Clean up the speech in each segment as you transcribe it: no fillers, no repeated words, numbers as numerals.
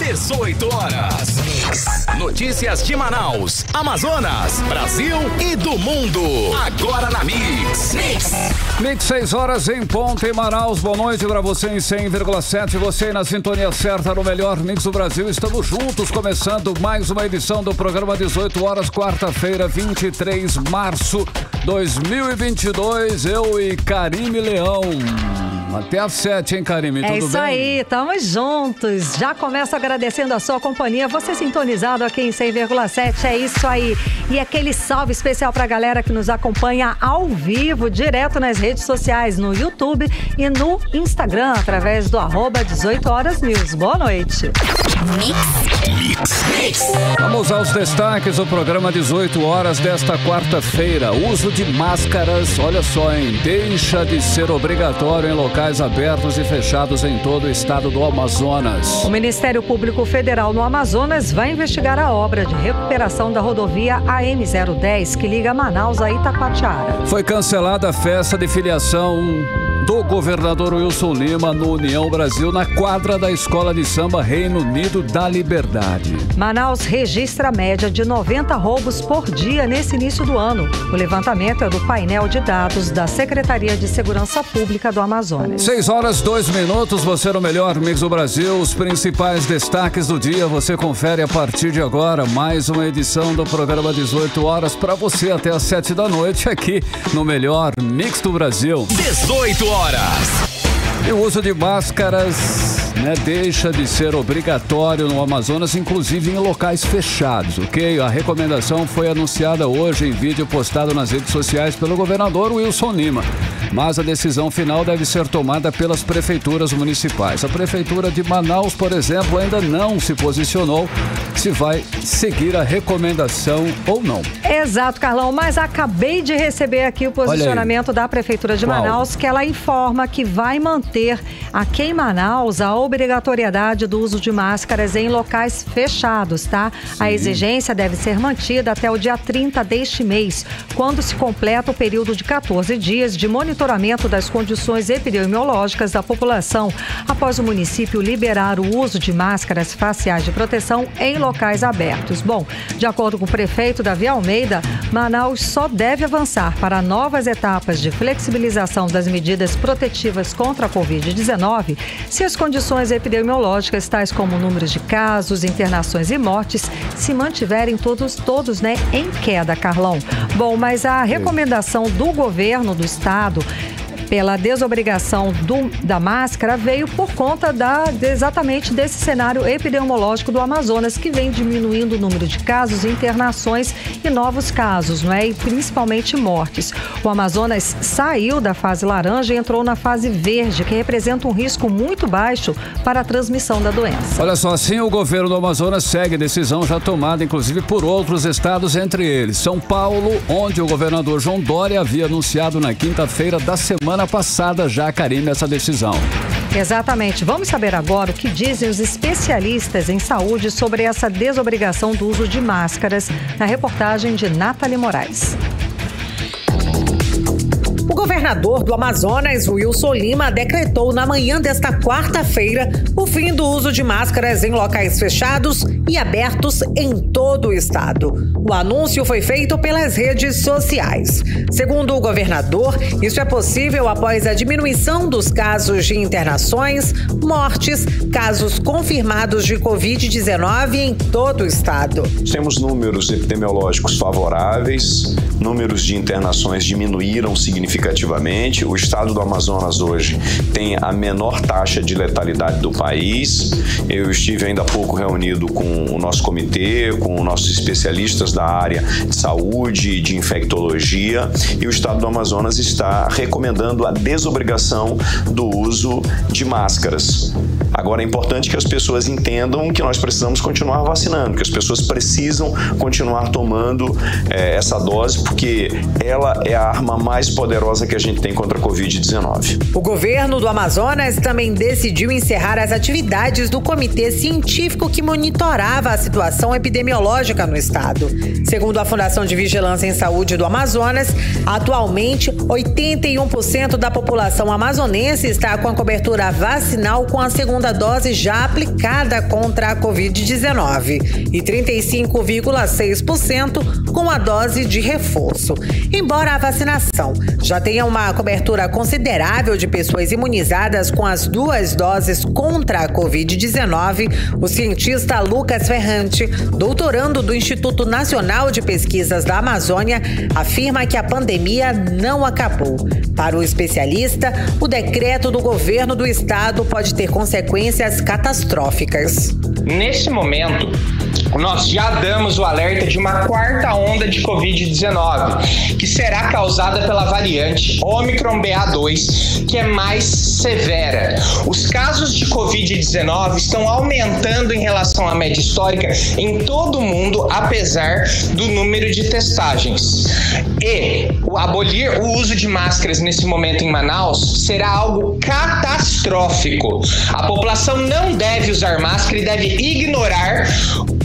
18 horas. Notícias de Manaus, Amazonas, Brasil e do mundo. Agora na Mix. Mix 6 horas em ponto em Manaus. Boa noite pra você em 100,7. Você na sintonia certa no melhor Mix do Brasil. Estamos juntos, começando mais uma edição do programa 18 horas, quarta-feira, 23 de março 2022. Eu e Karime Leão. Até às 7, hein, Karime? Tudo bem? É isso aí, estamos juntos. Já começo agradecendo a sua companhia. Você sintonizado aqui em 100,7, é isso aí. E aquele salve especial pra galera que nos acompanha ao vivo, direto nas redes sociais, no YouTube e no Instagram, através do @18horasnews. Boa noite. Mix. Vamos aos destaques do programa 18 horas desta quarta-feira. Uso de máscaras, olha só, hein? Deixa de ser obrigatório em locais abertos e fechados em todo o estado do Amazonas. O Ministério Público Federal no Amazonas vai investigar a obra de recuperação da rodovia AM010 que liga Manaus a Itacoatiara. Foi cancelada a festa de filiação do governador Wilson Lima no União Brasil na quadra da Escola de Samba Reino Unido da Liberdade. Manaus registra a média de 90 roubos por dia nesse início do ano. O levantamento é do painel de dados da Secretaria de Segurança Pública do Amazonas. 6 horas, 2 minutos, você no melhor Mix do Brasil. Os principais destaques do dia você confere a partir de agora. Mais uma edição do programa 18 horas para você até às 7 da noite aqui no melhor Mix do Brasil. 18 horas. E o uso de máscaras, deixa de ser obrigatório no Amazonas, inclusive em locais fechados, ok? A recomendação foi anunciada hoje em vídeo postado nas redes sociais pelo governador Wilson Lima. Mas a decisão final deve ser tomada pelas prefeituras municipais. A prefeitura de Manaus, por exemplo, ainda não se posicionou se vai seguir a recomendação ou não. Exato, Carlão, mas acabei de receber aqui o posicionamento da prefeitura de Manaus, que ela informa que vai manter aqui em Manaus a obrigatoriedade do uso de máscaras em locais fechados, tá? Sim. A exigência deve ser mantida até o dia 30 deste mês, quando se completa o período de 14 dias de monitoramento das condições epidemiológicas da população, após o município liberar o uso de máscaras faciais de proteção em locais abertos. Bom, de acordo com o prefeito Davi Almeida, Manaus só deve avançar para novas etapas de flexibilização das medidas protetivas contra a Covid-19 se as condições epidemiológicas, tais como números de casos, internações e mortes, se mantiverem todos em queda, Carlão. Bom, mas a recomendação do governo do estado pela desobrigação da máscara veio por conta exatamente desse cenário epidemiológico do Amazonas, que vem diminuindo o número de casos, internações e novos casos, e principalmente mortes. O Amazonas saiu da fase laranja e entrou na fase verde, que representa um risco muito baixo para a transmissão da doença. Olha só, assim o governo do Amazonas segue decisão já tomada, inclusive por outros estados, entre eles São Paulo, onde o governador João Dória havia anunciado na quinta-feira da semana passada já, Karime, essa decisão. Exatamente. Vamos saber agora o que dizem os especialistas em saúde sobre essa desobrigação do uso de máscaras na reportagem de Nathalie Moraes. O governador do Amazonas, Wilson Lima, decretou na manhã desta quarta-feira o fim do uso de máscaras em locais fechados e abertos em todo o estado. O anúncio foi feito pelas redes sociais. Segundo o governador, isso é possível após a diminuição dos casos de internações, mortes, casos confirmados de Covid-19 em todo o estado. Temos números epidemiológicos favoráveis, números de internações diminuíram significativamente. O estado do Amazonas hoje tem a menor taxa de letalidade do país. Eu estive ainda há pouco reunido com o nosso comitê, com nossos especialistas da área de saúde e de infectologia, e o estado do Amazonas está recomendando a desobrigação do uso de máscaras. Agora é importante que as pessoas entendam que nós precisamos continuar vacinando, que as pessoas precisam continuar tomando essa dose, porque ela é a arma mais poderosa que a gente tem contra a Covid-19. O governo do Amazonas também decidiu encerrar as atividades do Comitê Científico que monitorava a situação epidemiológica no estado. Segundo a Fundação de Vigilância em Saúde do Amazonas, atualmente 81% da população amazonense está com a cobertura vacinal com a segunda segunda dose já aplicada contra a Covid-19 e 35,6% com a dose de reforço. Embora a vacinação já tenha uma cobertura considerável de pessoas imunizadas com as 2 doses contra a Covid-19, o cientista Lucas Ferrante, doutorando do Instituto Nacional de Pesquisas da Amazônia, afirma que a pandemia não acabou. Para o especialista, o decreto do governo do estado pode ter consequências catastróficas. Nesse momento, nós já damos o alerta de uma 4ª onda de Covid-19, que será causada pela variante Omicron BA2, que é mais severa. Os casos de Covid-19 estão aumentando em relação à média histórica em todo o mundo, apesar do número de testagens. E abolir o uso de máscaras nesse momento em Manaus será algo catastrófico. A população não deve usar máscara e deve ignorar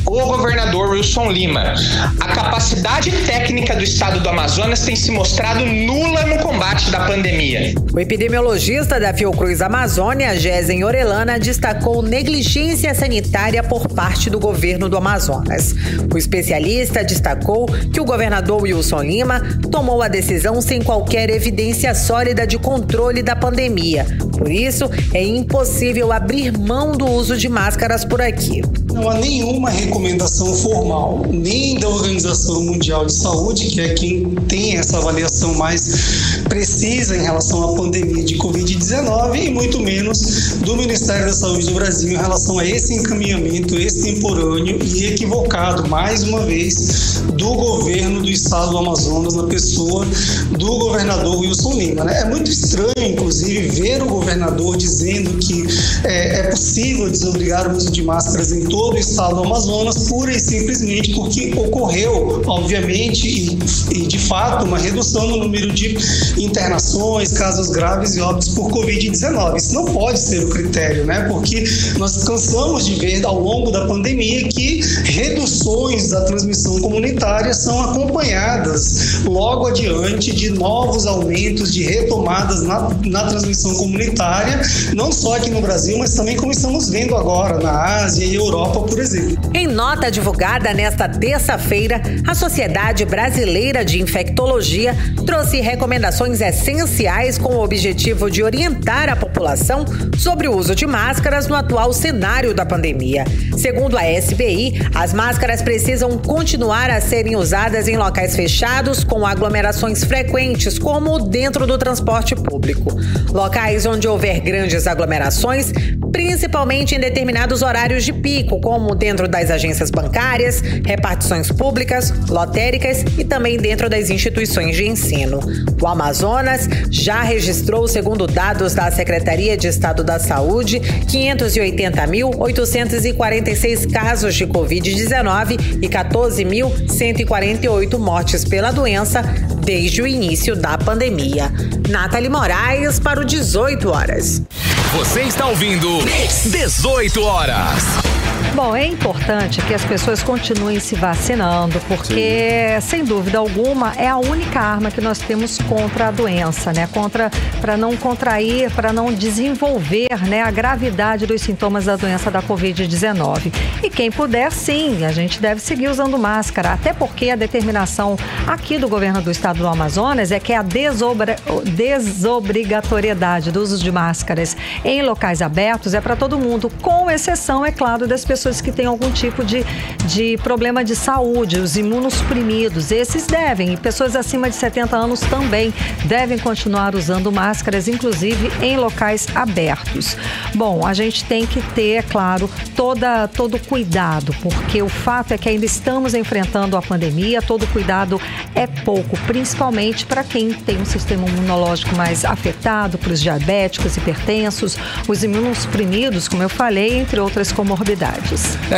o governador Wilson Lima. A capacidade técnica do estado do Amazonas tem se mostrado nula no combate da pandemia. O epidemiologista da Fiocruz Amazônia, Gésen Orellana, destacou negligência sanitária por parte do governo do Amazonas. O especialista destacou que o governador Wilson Lima tomou a decisão sem qualquer evidência sólida de controle da pandemia. Por isso, é impossível abrir mão do uso de máscaras por aqui. Não há nenhuma recomendação formal, nem da Organização Mundial de Saúde, que é quem tem essa avaliação mais precisa em relação à pandemia de Covid-19, e muito menos do Ministério da Saúde do Brasil em relação a esse encaminhamento extemporâneo e equivocado, mais uma vez, do governo do estado do Amazonas, na pessoa do governador Wilson Lima. É muito estranho, inclusive, ver o governador dizendo que é possível desobrigar o uso de máscaras em todo o estado do Amazonas, pura e simplesmente porque ocorreu, obviamente, e de fato, uma redução no número de internações, casos graves e óbitos por Covid-19. Isso não pode ser o critério, né? Porque nós cansamos de ver ao longo da pandemia que reduções da transmissão comunitária são acompanhadas logo adiante de novos aumentos, de retomadas na transmissão comunitária, não só aqui no Brasil, mas também como estamos vendo agora na Ásia e Europa, por exemplo. Em nota divulgada nesta terça-feira, a Sociedade Brasileira de Infectologia trouxe recomendações essenciais com o objetivo de orientar a população sobre o uso de máscaras no atual cenário da pandemia. Segundo a SBI, as máscaras precisam continuar a serem usadas em locais fechados com aglomerações frequentes, como dentro do transporte público. Locais onde houver grandes aglomerações, principalmente em determinados horários de pico, como dentro das agências bancárias, repartições públicas, lotéricas e também dentro das instituições de ensino. O Amazonas já registrou, segundo dados da Secretaria de Estado da Saúde, 580.846 casos de Covid-19 e 14.148 mortes pela doença desde o início da pandemia. Nathalie Moraes para o 18 horas. Você está ouvindo 18 horas. Bom, é importante que as pessoas continuem se vacinando, porque, sem dúvida alguma, é a única arma que nós temos contra a doença, né? Para não contrair, para não desenvolver, né, a gravidade dos sintomas da doença da Covid-19. E quem puder, sim, a gente deve seguir usando máscara, até porque a determinação aqui do governo do estado do Amazonas é que a desobrigatoriedade do uso de máscaras em locais abertos é para todo mundo, com exceção, é claro, das pessoas que têm algum tipo de problema de saúde, os imunossuprimidos, esses devem, e pessoas acima de 70 anos também devem continuar usando máscaras, inclusive em locais abertos. Bom, a gente tem que ter, é claro, todo cuidado, porque o fato é que ainda estamos enfrentando a pandemia, todo cuidado é pouco, principalmente para quem tem um sistema imunológico mais afetado, para os diabéticos, hipertensos, os imunossuprimidos, como eu falei, entre outras comorbidades.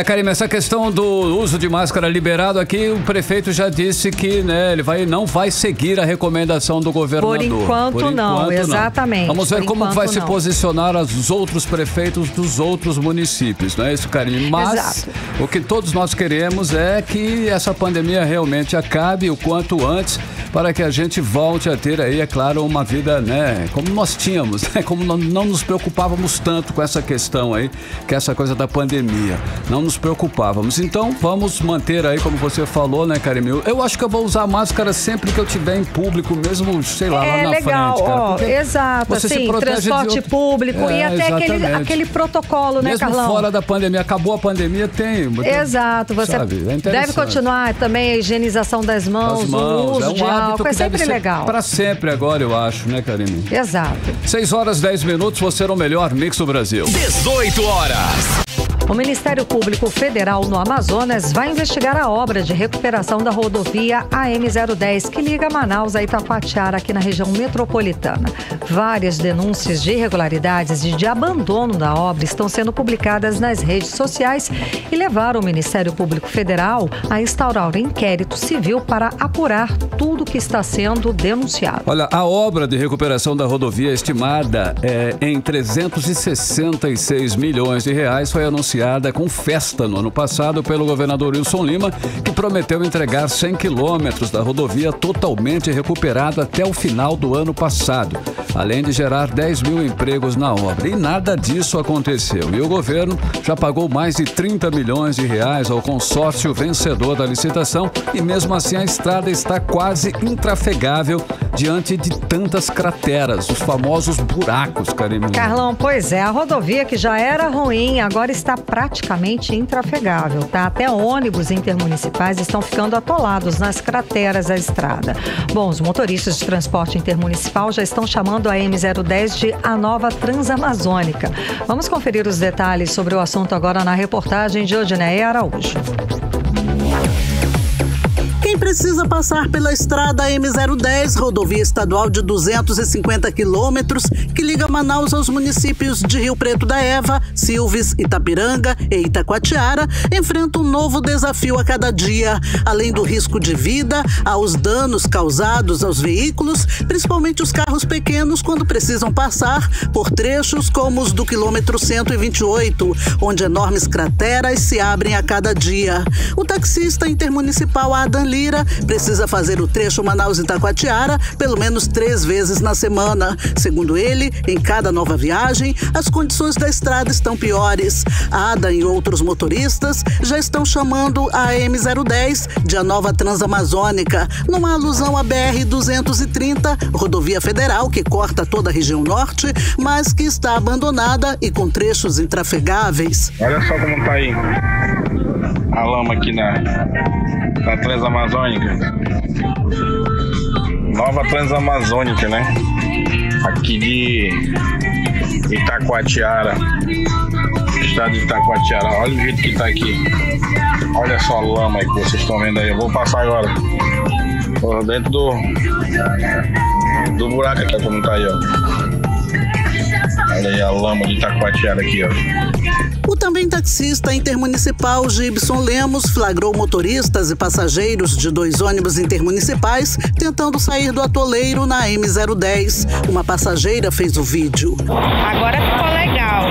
Karime, essa questão do uso de máscara liberado aqui, o prefeito já disse que, né, ele não vai seguir a recomendação do governador. Por enquanto não, exatamente. Vamos ver como vai se posicionar os outros prefeitos dos outros municípios, não é isso, Karime? Mas o que todos nós queremos é que essa pandemia realmente acabe o quanto antes, para que a gente volte a ter aí, é claro, uma vida, né, como nós tínhamos, né, como não nos preocupávamos tanto com essa questão aí, que é essa coisa da pandemia. Não nos preocupávamos. Então, vamos manter aí, como você falou, né, Karim? Eu acho que eu vou usar máscara sempre que eu estiver em público, mesmo, sei lá, lá na legal, frente, cara. Exato, assim, transporte público e até aquele protocolo, né, mesmo Carlão? Fora da pandemia, acabou a pandemia, tem. Exato, você deve continuar também a higienização das mãos, o uso de álcool, é sempre legal. Para sempre agora, eu acho, né, Karine? Exato. 6h10, você no melhor Mix do Brasil. 18 horas. O Ministério Público Federal no Amazonas vai investigar a obra de recuperação da rodovia AM010, que liga Manaus a Itacoatiara, aqui na região metropolitana. Várias denúncias de irregularidades e de abandono da obra estão sendo publicadas nas redes sociais e levaram o Ministério Público Federal a instaurar um inquérito civil para apurar tudo que está sendo denunciado. Olha, a obra de recuperação da rodovia estimada em 366 milhões de reais foi anunciada com festa no ano passado pelo governador Wilson Lima, que prometeu entregar 100 quilômetros da rodovia totalmente recuperada até o final do ano passado, além de gerar 10 mil empregos na obra. E nada disso aconteceu. E o governo já pagou mais de 30 milhões de reais ao consórcio vencedor da licitação e mesmo assim a estrada está quase intrafegável diante de tantas crateras, os famosos buracos, Karine. Carlão, pois é, a rodovia que já era ruim agora está praticamente intrafegável, tá? Até ônibus intermunicipais estão ficando atolados nas crateras da estrada. Bom, os motoristas de transporte intermunicipal já estão chamando a M010 de a nova Transamazônica. Vamos conferir os detalhes sobre o assunto agora na reportagem de Odineia Araújo. Quem precisa passar pela estrada M010, rodovia estadual de 250 quilômetros, que liga Manaus aos municípios de Rio Preto da Eva, Silves, Itapiranga e Itacoatiara, enfrenta um novo desafio a cada dia. Além do risco de vida, há os danos causados aos veículos, principalmente os carros pequenos, quando precisam passar por trechos como os do quilômetro 128, onde enormes crateras se abrem a cada dia. O taxista intermunicipal Adam Lira precisa fazer o trecho Manaus-Itacoatiara pelo menos 3 vezes na semana. Segundo ele, em cada nova viagem, as condições da estrada estão piores. Adam e outros motoristas já estão chamando a M010 de a nova Transamazônica, numa alusão à BR-230, rodovia federal que corta toda a região norte, mas que está abandonada e com trechos intrafegáveis. Olha só como tá aí a lama aqui na Transamazônica. Nova Transamazônica, né? Aqui de Itacoatiara, estado de Itacoatiara. Olha o jeito que tá aqui. Olha só a lama aí que vocês estão vendo aí. Eu vou passar agora por dentro do buraco aqui, como tá aí, ó. Olha aí a lama de Itacoatiara aqui, ó. O também taxista intermunicipal Gibson Lemos flagrou motoristas e passageiros de 2 ônibus intermunicipais tentando sair do atoleiro na M010. Uma passageira fez o vídeo. Agora ficou legal.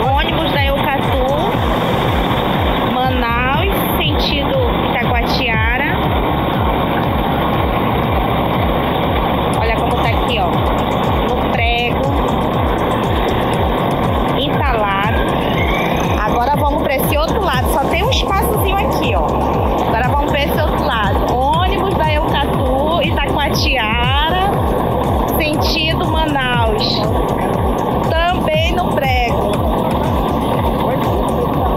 O ônibus da Eucatu, Manaus, sentido Itacoatiara. Olha como tá aqui, ó. No prego. Instalado. Agora vamos para esse outro lado. Só tem um espaçozinho aqui, ó. Agora vamos para esse outro lado. Ônibus da Eucatu, Itacoatiara, sentido Manaus. Também no prego.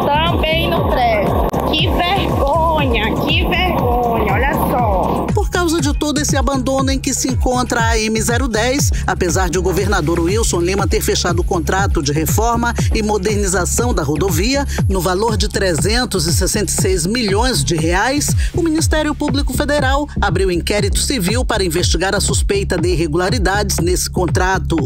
Também no prego. Que vergonha, que vergonha. Olha só. Por causa de todo esse abandono em que se encontra a M010, apesar de o governador Wilson Lima ter fechado o contrato de reforma e modernização da rodovia no valor de 366 milhões de reais, o Ministério Público Federal abriu inquérito civil para investigar a suspeita de irregularidades nesse contrato.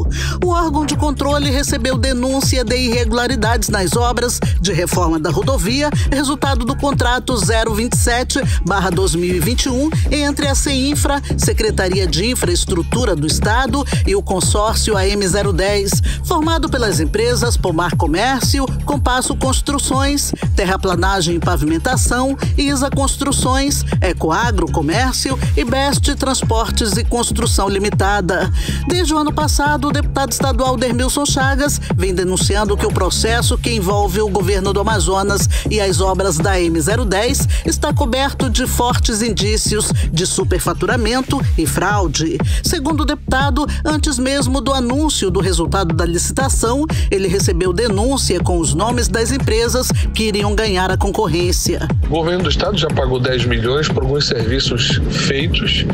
O órgão de controle recebeu denúncia de irregularidades nas obras de reforma da rodovia, resultado do contrato 027/2021 entre a CEINFRA Secretaria de Infraestrutura do Estado e o consórcio AM010, formado pelas empresas Pomar Comércio, Compasso Construções, Terraplanagem e Pavimentação, ISA Construções, Ecoagro Comércio e Best Transportes e Construção Limitada. Desde o ano passado, o deputado estadual Dermilson Chagas vem denunciando que o processo que envolve o governo do Amazonas e as obras da M010 está coberto de fortes indícios de superfaturamento e fraude. Segundo o deputado, antes mesmo do anúncio do resultado da licitação, ele recebeu denúncia com os nomes das empresas que iriam ganhar a concorrência. O governo do estado já pagou 10 milhões por alguns serviços feitos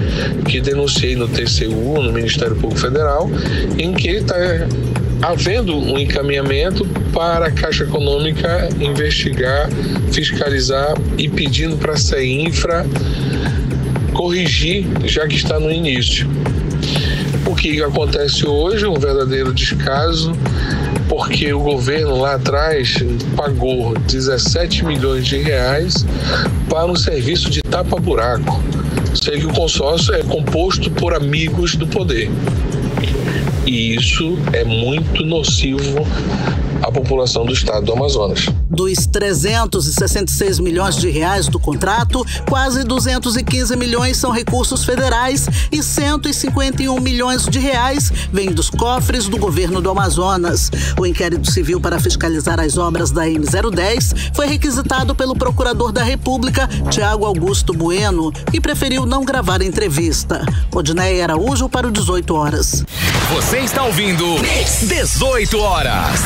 que denunciei no TCU, no Ministério Público Federal, em que está havendo um encaminhamento para a Caixa Econômica investigar, fiscalizar e pedindo para a CEINFRA corrigir, já que está no início. O que acontece hoje é um verdadeiro descaso, porque o governo lá atrás pagou 17 milhões de reais para um serviço de tapa-buraco. Sei que o consórcio é composto por amigos do poder. E isso é muito nocivo à população do estado do Amazonas. Dos 366 milhões de reais do contrato, quase 215 milhões são recursos federais e 151 milhões de reais vêm dos cofres do governo do Amazonas. O inquérito civil para fiscalizar as obras da M010 foi requisitado pelo procurador da República, Tiago Augusto Bueno, que preferiu não gravar a entrevista. Odneia Araújo para o 18 horas. Você está ouvindo 18 horas.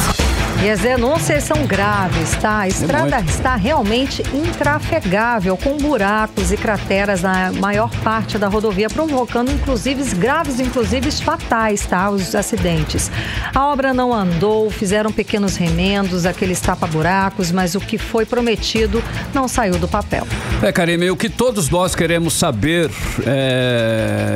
E as denúncias são graves, tá? A estrada está realmente intrafegável, com buracos e crateras na maior parte da rodovia, provocando inclusive fatais, tá? Os acidentes. A obra não andou, fizeram pequenos remendos, aqueles tapa-buracos, mas o que foi prometido não saiu do papel. Karime, o que todos nós queremos saber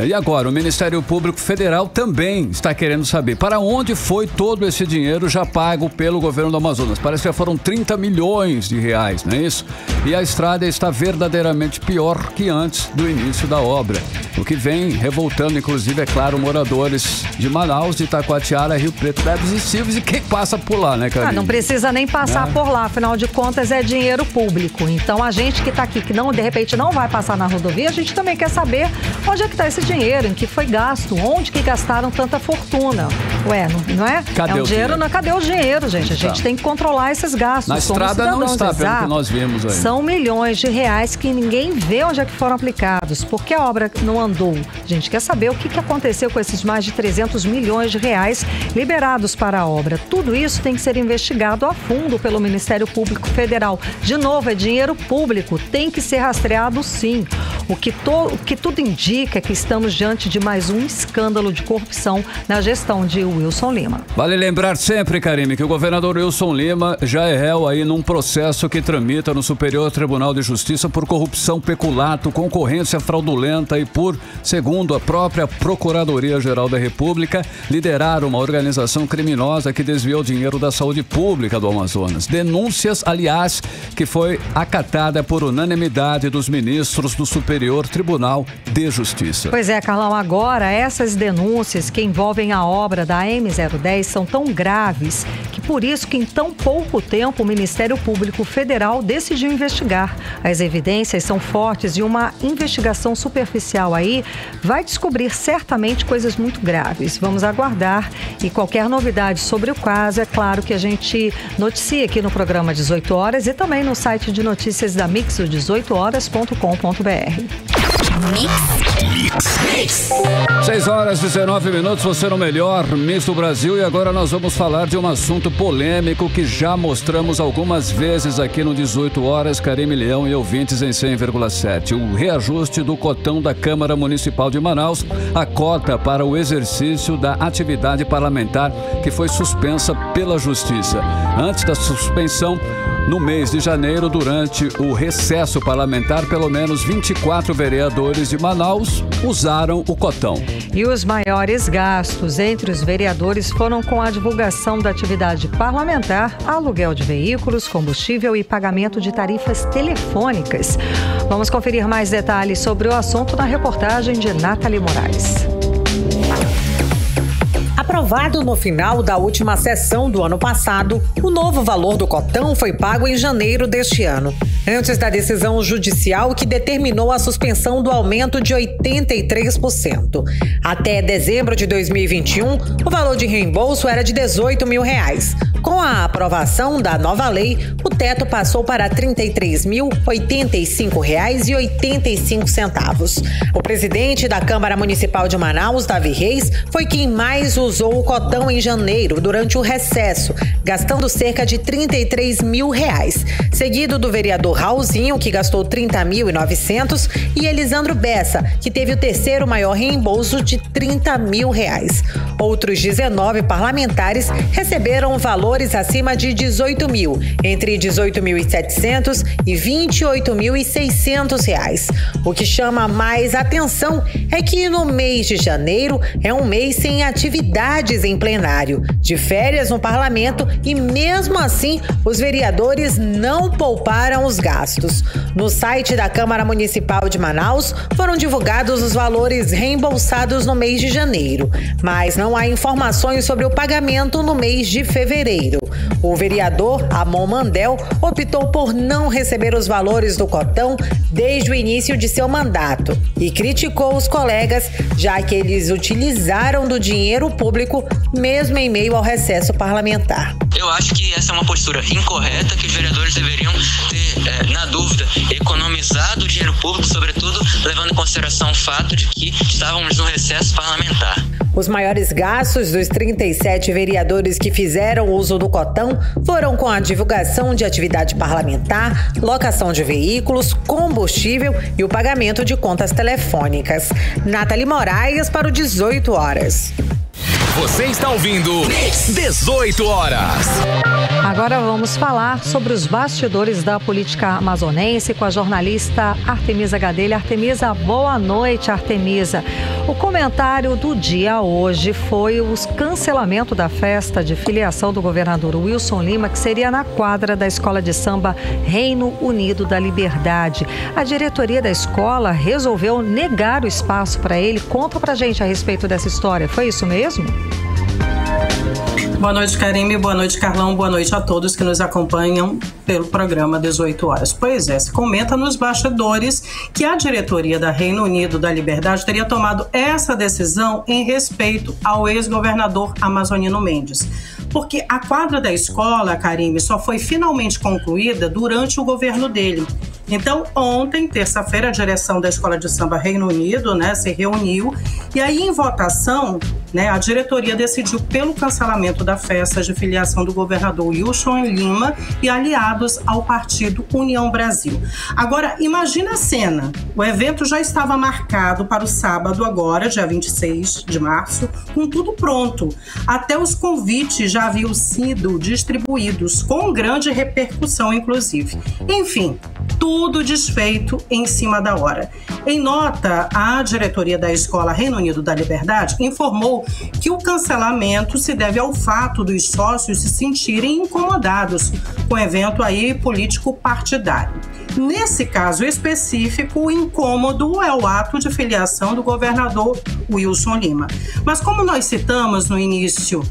e agora o Ministério Público Federal também está querendo saber para onde foi todo esse dinheiro já pago pelo governo do Amazonas. Parece que já foram 30 milhões de reais, não é isso? E a estrada está verdadeiramente pior que antes do início da obra, o que vem revoltando, inclusive, é claro, moradores de Manaus, de Itacoatiara, Rio Preto, Bebes e Silves e quem passa por lá, né, Karine? Não precisa nem passar por lá, afinal de contas é dinheiro público. Então a gente que está aqui, que não, de repente não vai passar na rodovia, a gente também quer saber onde é que está esse dinheiro, em que foi gasto, onde que gastaram tanta fortuna. Ué, não é? Cadê o dinheiro? Cadê o dinheiro, gente? A gente tem que controlar esses gastos. Na estrada não está, pelo que nós vimos aí. São milhões de reais que ninguém vê onde é que foram aplicados. Por que a obra não andou? A gente quer saber o que aconteceu com esses mais de 300 milhões de reais liberados para a obra. Tudo isso tem que ser investigado a fundo pelo Ministério Público Federal. De novo, é dinheiro público, tem que ser rastreado sim. O que tudo indica é que estamos diante de mais um escândalo de corrupção na gestão de Wilson Lima. Vale lembrar sempre, Karime, que o governador Wilson Lima já é réu aí num processo que tramita no Superior Tribunal de Justiça por corrupção, peculato, concorrência fraudulenta e por, segundo a própria Procuradoria-Geral da República, liderar uma organização criminosa que desviou dinheiro da saúde pública do Amazonas. Denúncias, aliás, que foi acatada por unanimidade dos ministros do Superior Tribunal de Justiça. Pois é, Carlão, agora essas denúncias que envolvem a obra da M010 são tão graves que por isso que em tão pouco tempo o Ministério Público Federal decidiu investigar. As evidências são fortes e uma investigação superficial aí vai descobrir certamente coisas muito graves. Vamos aguardar e qualquer novidade sobre o caso, é claro que a gente noticia aqui no programa 18 horas e também no site de notícias da Mix, 18horas.com.br. Mix. 6 horas e 19 minutos, você no melhor Mix do Brasil. E agora nós vamos falar de um assunto polêmico que já mostramos algumas vezes aqui no 18 horas, Karime Leão e ouvintes em 100,7. O reajuste do cotão da Câmara Municipal de Manaus, a cota para o exercício da atividade parlamentar que foi suspensa pela Justiça. Antes da suspensão, no mês de janeiro, durante o recesso parlamentar, pelo menos 24 vereadores de Manaus usaram pouparam o cotão. E os maiores gastos entre os vereadores foram com a divulgação da atividade parlamentar, aluguel de veículos, combustível e pagamento de tarifas telefônicas. Vamos conferir mais detalhes sobre o assunto na reportagem de Nathalie Moraes. Aprovado no final da última sessão do ano passado, o novo valor do cotão foi pago em janeiro deste ano, antes da decisão judicial que determinou a suspensão do aumento de 83%. Até dezembro de 2021, o valor de reembolso era de R$18 mil. Com a aprovação da nova lei, o teto passou para R$ 33.085,85. O presidente da Câmara Municipal de Manaus, Davi Reis, foi quem mais usou o cotão em janeiro, durante o recesso, gastando cerca de R$ 33 mil, seguido do vereador Raulzinho, que gastou R$ 30.900, e Elisandro Bessa, que teve o terceiro maior reembolso de R$ 30 mil. Outros 19 parlamentares receberam valores acima de 18 mil, entre 18.700 e 28.600. O que chama mais atenção é que no mês de janeiro é um mês sem atividades em plenário, de férias no parlamento, e mesmo assim os vereadores não pouparam os gastos. No site da Câmara Municipal de Manaus foram divulgados os valores reembolsados no mês de janeiro, mas não há informações sobre o pagamento no mês de fevereiro. O vereador Amon Mandel optou por não receber os valores do cotão desde o início de seu mandato e criticou os colegas, já que eles utilizaram do dinheiro público mesmo em meio ao recesso parlamentar. Eu acho que essa é uma postura incorreta, que os vereadores deveriam ter, na dúvida, economizado o dinheiro público, sobretudo levando em consideração o fato de que estávamos no recesso parlamentar. Os maiores gastos dos 37 vereadores que fizeram uso do cotão foram com a divulgação de atividade parlamentar, locação de veículos, combustível e o pagamento de contas telefônicas. Nathalie Moraes para o 18 horas. Você está ouvindo 18 horas. Agora vamos falar sobre os bastidores da política amazonense com a jornalista Artemisa Gadelha. Artemisa, boa noite, Artemisa. O comentário do dia hoje foi o cancelamento da festa de filiação do governador Wilson Lima, que seria na quadra da escola de samba Reino Unido da Liberdade. A diretoria da escola resolveu negar o espaço para ele. Conta pra gente a respeito dessa história. Foi isso mesmo? Boa noite, Karime. Boa noite, Carlão. Boa noite a todos que nos acompanham pelo programa 18 horas. Pois é, se comenta nos bastidores que a diretoria da Reino Unido da Liberdade teria tomado essa decisão em respeito ao ex-governador Amazonino Mendes. Porque a quadra da escola, Karime, só foi finalmente concluída durante o governo dele. Então, ontem, terça-feira, a direção da Escola de Samba Reino Unido, se reuniu e aí, em votação, a diretoria decidiu pelo cancelamento da festa de filiação do governador Wilson Lima e aliados ao partido União Brasil. Agora, imagina a cena. O evento já estava marcado para o sábado agora, dia 26 de março, com tudo pronto. Até os convites já haviam sido distribuídos, com grande repercussão, inclusive. Enfim, tudo desfeito em cima da hora. Em nota, a diretoria da Escola Reino Unido da Liberdade informou que o cancelamento se deve ao fato dos sócios se sentirem incomodados com o evento político partidário. Nesse caso específico, o incômodo é o ato de filiação do governador Wilson Lima. Mas como nós citamos no início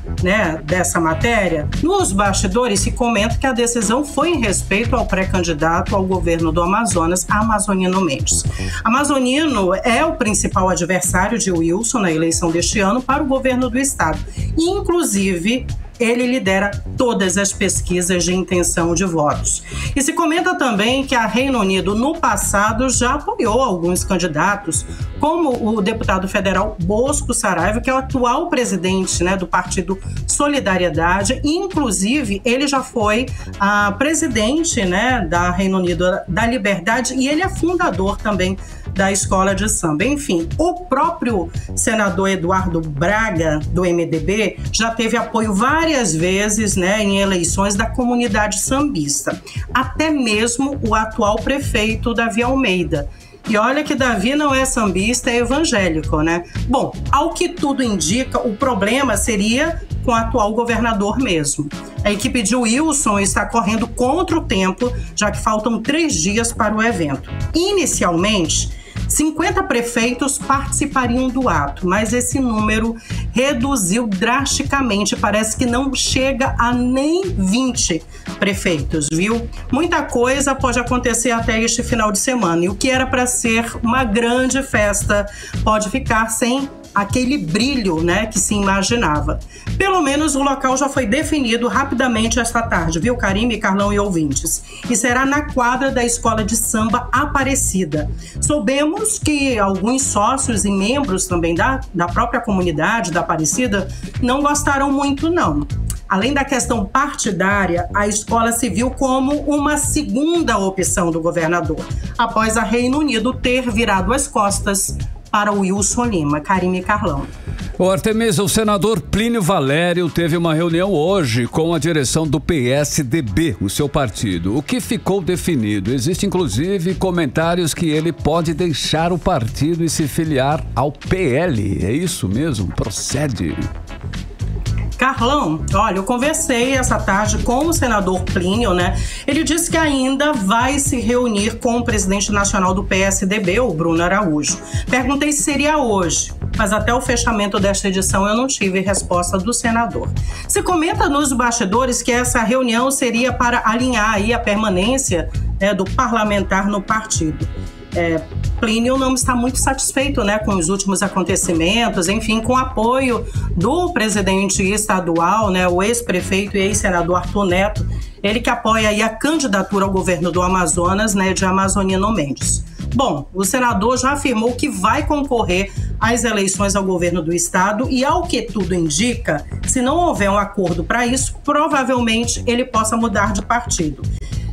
dessa matéria, nos bastidores se comenta que a decisão foi em respeito ao pré-candidato ao governo do Amazonas, Amazonino Mendes. Amazonino é o principal adversário de Wilson na eleição deste ano para o governo do estado. E, inclusive, ele lidera todas as pesquisas de intenção de votos. E se comenta também que a Reino Unido, no passado, já apoiou alguns candidatos, como o deputado federal Bosco Saraiva, que é o atual presidente do Partido Solidariedade, e, inclusive, ele já foi presidente da Reino Unido da Liberdade e ele é fundador também da escola de samba. Enfim, o próprio senador Eduardo Braga, do MDB, já teve apoio várias vezes em eleições da comunidade sambista. Até mesmo o atual prefeito Davi Almeida. E olha que Davi não é sambista, é evangélico, né? Bom, ao que tudo indica, o problema seria com o atual governador mesmo. A equipe de Wilson está correndo contra o tempo, já que faltam 3 dias para o evento. Inicialmente, 50 prefeitos participariam do ato, mas esse número reduziu drasticamente. Parece que não chega a nem 20 prefeitos, viu? Muita coisa pode acontecer até este final de semana. E o que era para ser uma grande festa pode ficar sem aquele brilho, né, que se imaginava. Pelo menos o local já foi definido rapidamente esta tarde, viu, Karime, Carlão e ouvintes? E será na quadra da Escola de Samba Aparecida. Soubemos que alguns sócios e membros também da própria comunidade da Aparecida não gostaram muito, não. Além da questão partidária, a escola se viu como uma segunda opção do governador, após a Reino Unido ter virado as costas para o Wilson Lima. Karime e Carlão. O Artemisa, o senador Plínio Valério teve uma reunião hoje com a direção do PSDB, o seu partido. O que ficou definido? Existem, inclusive, comentários que ele pode deixar o partido e se filiar ao PL. É isso mesmo? Procede. Carlão, olha, eu conversei essa tarde com o senador Plínio, né? Ele disse que ainda vai se reunir com o presidente nacional do PSDB, o Bruno Araújo. Perguntei se seria hoje, mas até o fechamento desta edição eu não tive resposta do senador. Se comenta nos bastidores que essa reunião seria para alinhar aí a permanência do parlamentar no partido. Plínio não está muito satisfeito, né, com os últimos acontecimentos, enfim, com o apoio do presidente estadual, né, o ex-prefeito e ex-senador Arthur Neto, ele que apoia aí a candidatura ao governo do Amazonas, né, de Amazonino Mendes. Bom, o senador já afirmou que vai concorrer às eleições ao governo do estado e, ao que tudo indica, se não houver um acordo para isso, provavelmente ele possa mudar de partido.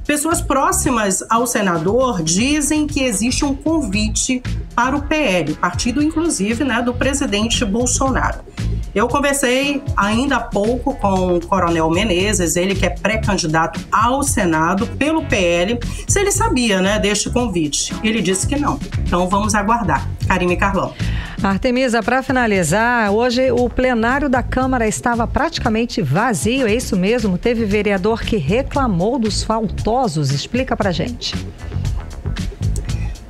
Pessoas próximas ao senador dizem que existe um convite para o PL, partido inclusive, né, do presidente Bolsonaro. Eu conversei ainda há pouco com o Coronel Menezes, ele que é pré-candidato ao Senado pelo PL, se ele sabia, né, deste convite. Ele disse que não. Então vamos aguardar. Karime e Carlão. Artemisa, para finalizar, hoje o plenário da Câmara estava praticamente vazio, é isso mesmo? Teve vereador que reclamou dos faltosos. Explica pra gente.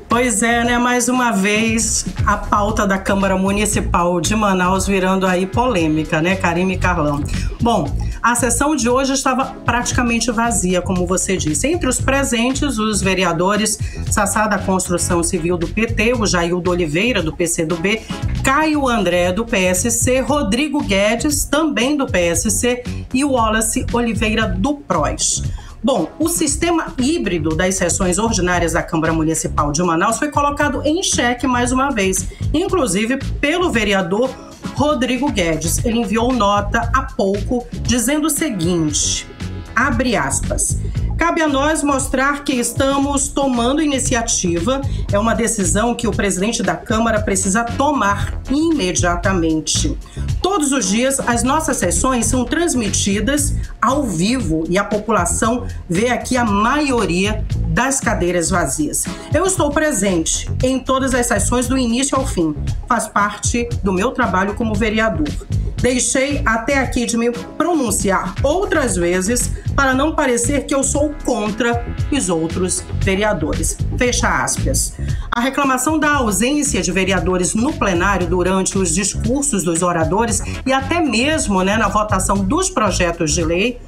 Pois é, né? Mais uma vez, a pauta da Câmara Municipal de Manaus virando aí polêmica, né, Karime e Carlão? Bom, a sessão de hoje estava praticamente vazia, como você disse. Entre os presentes, os vereadores Sassá da Construção Civil do PT, o Jaildo Oliveira, do PCdoB, Caio André, do PSC, Rodrigo Guedes, também do PSC, e o Wallace Oliveira, do PROS. Bom, o sistema híbrido das sessões ordinárias da Câmara Municipal de Manaus foi colocado em xeque mais uma vez, inclusive pelo vereador Rodrigo Guedes. Ele enviou nota há pouco dizendo o seguinte, abre aspas, cabe a nós mostrar que estamos tomando iniciativa, é uma decisão que o presidente da Câmara precisa tomar imediatamente. Todos os dias, as nossas sessões são transmitidas ao vivo e a população vê aqui a maioria das cadeiras vazias. Eu estou presente em todas as sessões do início ao fim. Faz parte do meu trabalho como vereador. Deixei até aqui de me pronunciar outras vezes para não parecer que eu sou contra os outros vereadores. Fecha aspas. A reclamação da ausência de vereadores no plenário durante os discursos dos oradores e até mesmo, né, na votação dos projetos de lei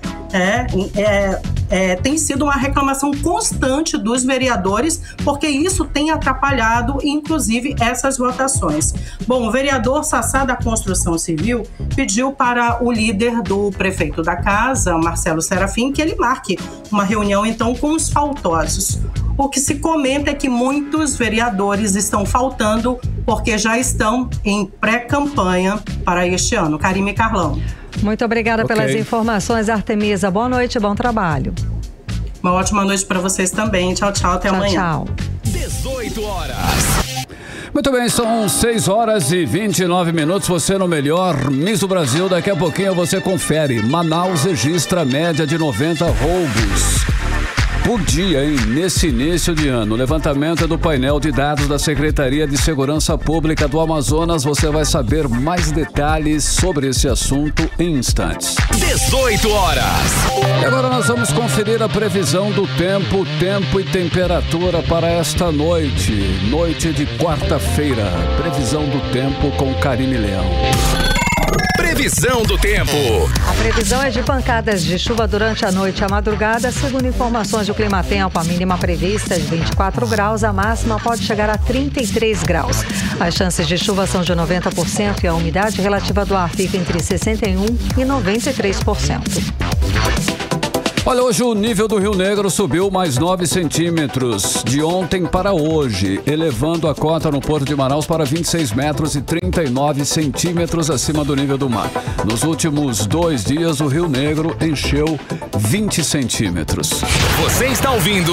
tem sido uma reclamação constante dos vereadores, porque isso tem atrapalhado, inclusive, essas votações. Bom, o vereador Sassá da Construção Civil pediu para o líder do prefeito da casa, Marcelo Serafim, que ele marque uma reunião, então, com os faltosos. O que se comenta é que muitos vereadores estão faltando porque já estão em pré-campanha para este ano. Karime e Carlão. Muito obrigada pelas informações, Artemisa. Boa noite, bom trabalho. Uma ótima noite para vocês também. Tchau, tchau. Até amanhã. Tchau. 18 horas. Muito bem, são 6 horas e 29 minutos. Você no melhor Miss do Brasil. Daqui a pouquinho você confere. Manaus registra média de 90 roubos. por dia, hein? Nesse início de ano. O levantamento é do painel de dados da Secretaria de Segurança Pública do Amazonas. Você vai saber mais detalhes sobre esse assunto em instantes. 18 horas. E agora nós vamos conferir a previsão do tempo e temperatura para esta noite. Noite de quarta-feira. Previsão do tempo com Karime Leão. Previsão do tempo. A previsão é de pancadas de chuva durante a noite e a madrugada. Segundo informações do Climatempo, a mínima prevista é de 24 graus, a máxima pode chegar a 33 graus. As chances de chuva são de 90% e a umidade relativa do ar fica entre 61% e 93%. Olha, hoje o nível do Rio Negro subiu mais 9 centímetros de ontem para hoje, elevando a cota no Porto de Manaus para 26 metros e 39 centímetros acima do nível do mar. Nos últimos 2 dias, o Rio Negro encheu 20 centímetros. Você está ouvindo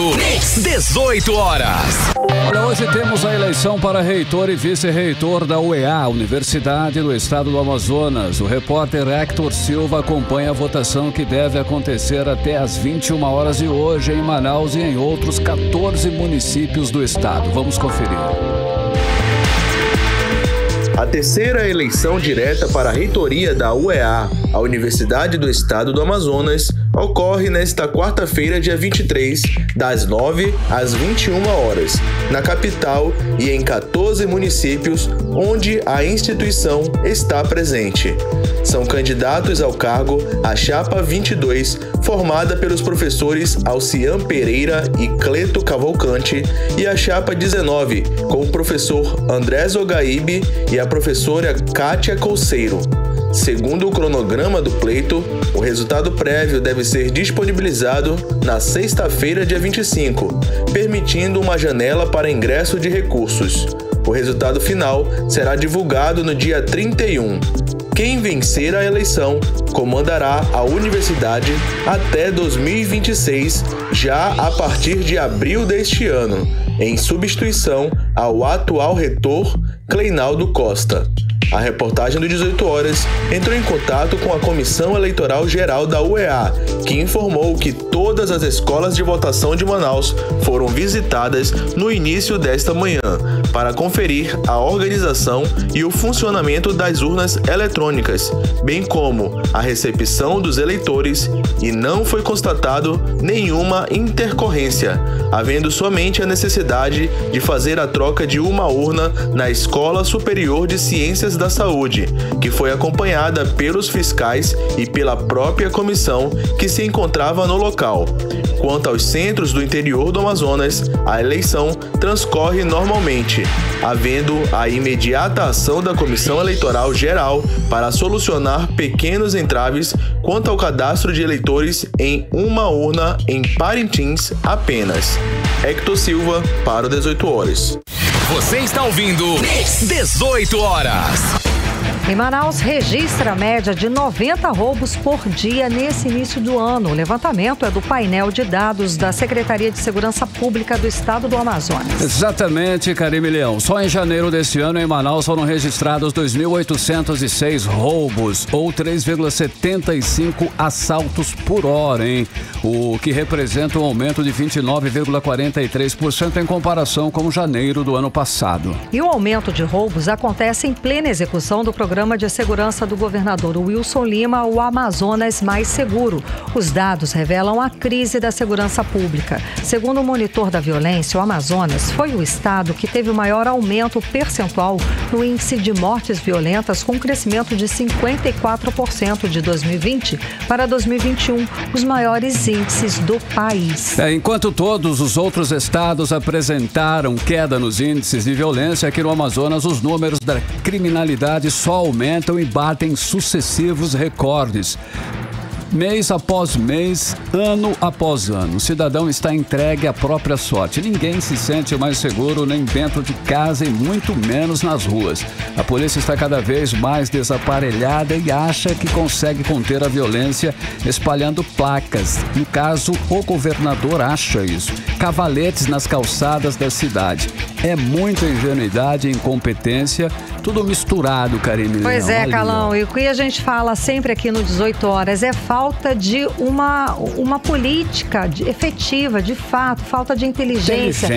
18 horas. Olha, hoje temos a eleição para reitor e vice-reitor da UEA, Universidade do Estado do Amazonas. O repórter Hector Silva acompanha a votação que deve acontecer até às 21 horas de hoje em Manaus e em outros 14 municípios do estado. Vamos conferir. A terceira eleição direta para a reitoria da UEA, a Universidade do Estado do Amazonas, ocorre nesta quarta-feira, dia 23, das 9 às 21 horas, na capital e em 14 municípios onde a instituição está presente. São candidatos ao cargo a Chapa 22, formada pelos professores Alcian Pereira e Cleto Cavalcante, e a Chapa 19, com o professor André Zogaíbe e a professora Kátia Colseiro. Segundo o cronograma do pleito, o resultado prévio deve ser disponibilizado na sexta-feira, dia 25, permitindo uma janela para ingresso de recursos. O resultado final será divulgado no dia 31. Quem vencer a eleição comandará a universidade até 2026, já a partir de abril deste ano, em substituição ao atual reitor Cleinaldo Costa. A reportagem do 18 Horas entrou em contato com a Comissão Eleitoral Geral da UEA, que informou que todas as escolas de votação de Manaus foram visitadas no início desta manhã, para conferir a organização e o funcionamento das urnas eletrônicas, bem como a recepção dos eleitores, e não foi constatado nenhuma intercorrência, havendo somente a necessidade de fazer a troca de uma urna na Escola Superior de Ciências da Saúde, que foi acompanhada pelos fiscais e pela própria comissão que se encontrava no local. Quanto aos centros do interior do Amazonas, a eleição transcorre normalmente, havendo a imediata ação da Comissão Eleitoral Geral para solucionar pequenos entraves quanto ao cadastro de eleitores em uma urna em Parintins apenas. Hector Silva para o 18 Horas. Você está ouvindo 18 Horas. Em Manaus, registra a média de 90 roubos por dia nesse início do ano. O levantamento é do painel de dados da Secretaria de Segurança Pública do Estado do Amazonas. Exatamente, Karime Leão. Só em janeiro deste ano, em Manaus, foram registrados 2.806 roubos, ou 3,75 assaltos por hora, hein? O que representa um aumento de 29,43% em comparação com janeiro do ano passado. E o aumento de roubos acontece em plena execução do Programa de Segurança do governador Wilson Lima, o Amazonas Mais Seguro. Os dados revelam a crise da segurança pública. Segundo o monitor da violência, o Amazonas foi o estado que teve o maior aumento percentual no índice de mortes violentas, com crescimento de 54% de 2020 para 2021, os maiores índices do país. Enquanto todos os outros estados apresentaram queda nos índices de violência, aqui no Amazonas os números da criminalidade só aumentam e batem sucessivos recordes. Mês após mês, ano após ano, o cidadão está entregue à própria sorte. Ninguém se sente mais seguro nem dentro de casa e muito menos nas ruas. A polícia está cada vez mais desaparelhada e acha que consegue conter a violência espalhando placas. No caso, o governador acha isso. cavaletes nas calçadas da cidade. É muita ingenuidade e incompetência, tudo misturado, Karine. Pois é, Carlão, e o que a gente fala sempre aqui no 18 horas é falta de uma política efetiva, de fato, falta de inteligência,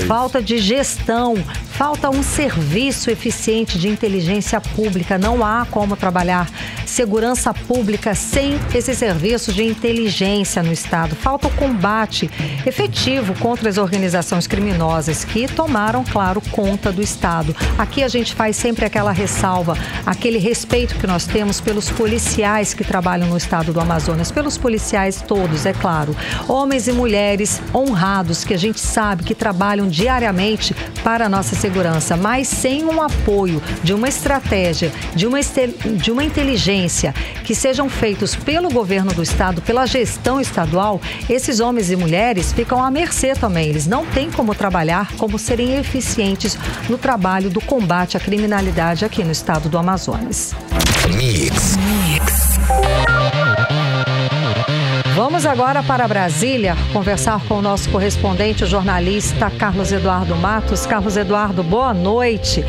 falta de gestão, falta um serviço eficiente de inteligência pública. Não há como trabalhar segurança pública sem esse serviço de inteligência no Estado. Falta o combate efetivo contra as organizações criminosas que tomaram, claro, conta do Estado. Aqui a gente faz sempre aquela ressalva, aquele respeito que nós temos pelos policiais que trabalham no Estado do Amazonas, pelos policiais todos, é claro. Homens e mulheres honrados que a gente sabe que trabalham diariamente para a nossa segurança, mas sem um apoio de uma estratégia, de uma inteligência que sejam feitos pelo governo do Estado, pela gestão estadual, esses homens e mulheres ficam à mercê também. Eles não têm como trabalhar, como serem eficientes no trabalho do combate à criminalidade aqui no Estado do Amazonas. Mix. Vamos agora para Brasília conversar com o nosso correspondente, o jornalista Carlos Eduardo Matos. Carlos Eduardo, boa noite.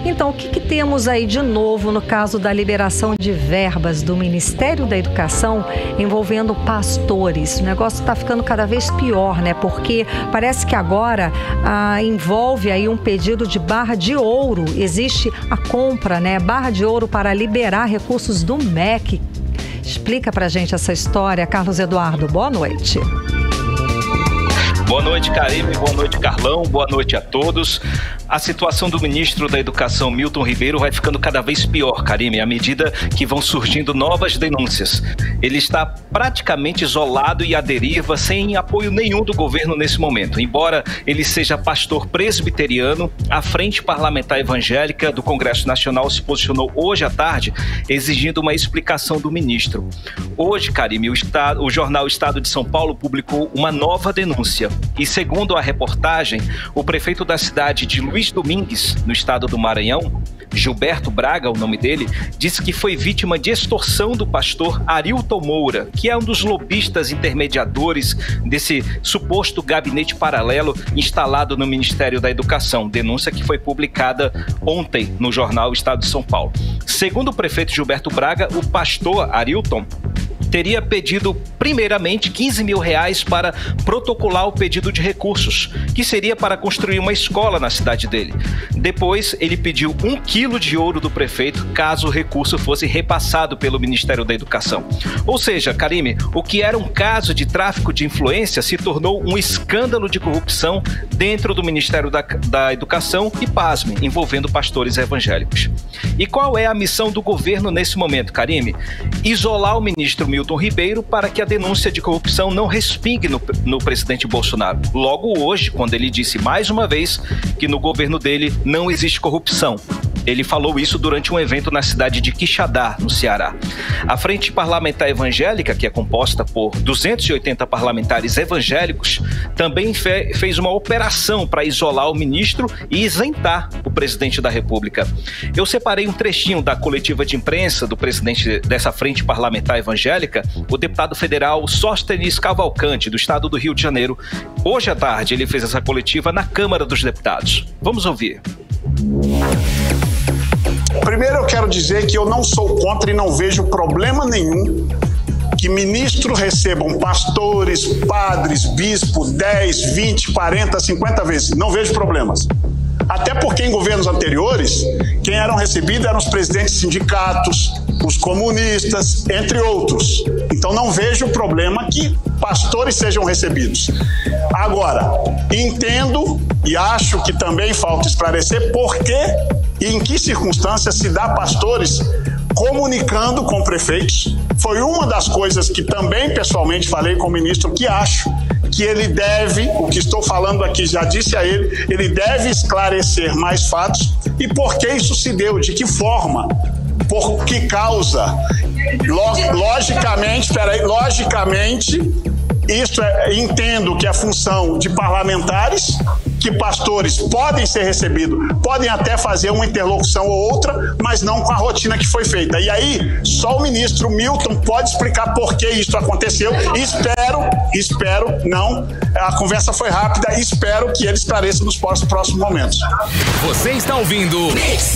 Então, o que temos aí de novo no caso da liberação de verbas do Ministério da Educação envolvendo pastores? O negócio está ficando cada vez pior, né? Porque parece que agora envolve aí um pedido de barra de ouro. Existe a compra, né? Barra de ouro para liberar recursos do MEC. Explica pra gente essa história, Carlos Eduardo. Boa noite. Boa noite, Karine. Boa noite, Carlão. Boa noite a todos. A situação do ministro da Educação, Milton Ribeiro, vai ficando cada vez pior, Karine, à medida que vão surgindo novas denúncias. Ele está praticamente isolado e à deriva, sem apoio nenhum do governo nesse momento. Embora ele seja pastor presbiteriano, a Frente Parlamentar Evangélica do Congresso Nacional se posicionou hoje à tarde, exigindo uma explicação do ministro. Hoje, Karine, o jornal Estado de São Paulo publicou uma nova denúncia. E segundo a reportagem, o prefeito da cidade de Luiz Domingues, no estado do Maranhão, Gilberto Braga, o nome dele, disse que foi vítima de extorsão do pastor Arilton Moura, que é um dos lobistas intermediadores desse suposto gabinete paralelo instalado no Ministério da Educação. Denúncia que foi publicada ontem no jornal Estado de São Paulo. Segundo o prefeito Gilberto Braga, o pastor Arilton teria pedido primeiramente R$15 mil para protocolar o pedido de recursos, que seria para construir uma escola na cidade dele. Depois, ele pediu 1 quilo de ouro do prefeito, caso o recurso fosse repassado pelo Ministério da Educação. Ou seja, Karine, o que era um caso de tráfico de influência se tornou um escândalo de corrupção dentro do Ministério da Educação e, pasme, envolvendo pastores evangélicos. E qual é a missão do governo nesse momento, Karine? Isolar o ministro Milton Ribeiro para que a denúncia de corrupção não respingue no presidente Bolsonaro. Logo hoje, quando ele disse mais uma vez que no governo dele não existe corrupção. Ele falou isso durante um evento na cidade de Quixadá, no Ceará. A Frente Parlamentar Evangélica, que é composta por 280 parlamentares evangélicos, também fez uma operação para isolar o ministro e isentar o presidente da República. Eu separei um trechinho da coletiva de imprensa do presidente dessa Frente Parlamentar Evangélica, o deputado federal Sóstenes Cavalcante, do estado do Rio de Janeiro. Hoje à tarde ele fez essa coletiva na Câmara dos Deputados. Vamos ouvir. Primeiro eu quero dizer que eu não sou contra e não vejo problema nenhum que ministros recebam pastores, padres, bispos 10, 20, 40, 50 vezes. Não vejo problemas. Até porque em governos anteriores, quem eram recebidos eram os presidentes de sindicatos, os comunistas, entre outros. Então não vejo problema que pastores sejam recebidos. Agora, entendo e acho que também falta esclarecer por que e em que circunstâncias se dá pastores comunicando com prefeitos. Foi uma das coisas que também pessoalmente falei com o ministro, que acho que ele deve, o que estou falando aqui já disse a ele deve esclarecer mais fatos e por que isso se deu, de que forma, por que causa. Logicamente, isso entendo que é função de parlamentares que pastores podem ser recebidos, podem até fazer uma interlocução ou outra, mas não com a rotina que foi feita. E aí, só o ministro Milton pode explicar por que isso aconteceu. Espero, não, a conversa foi rápida, espero que ele esclareça nos próximos momentos. Você está ouvindo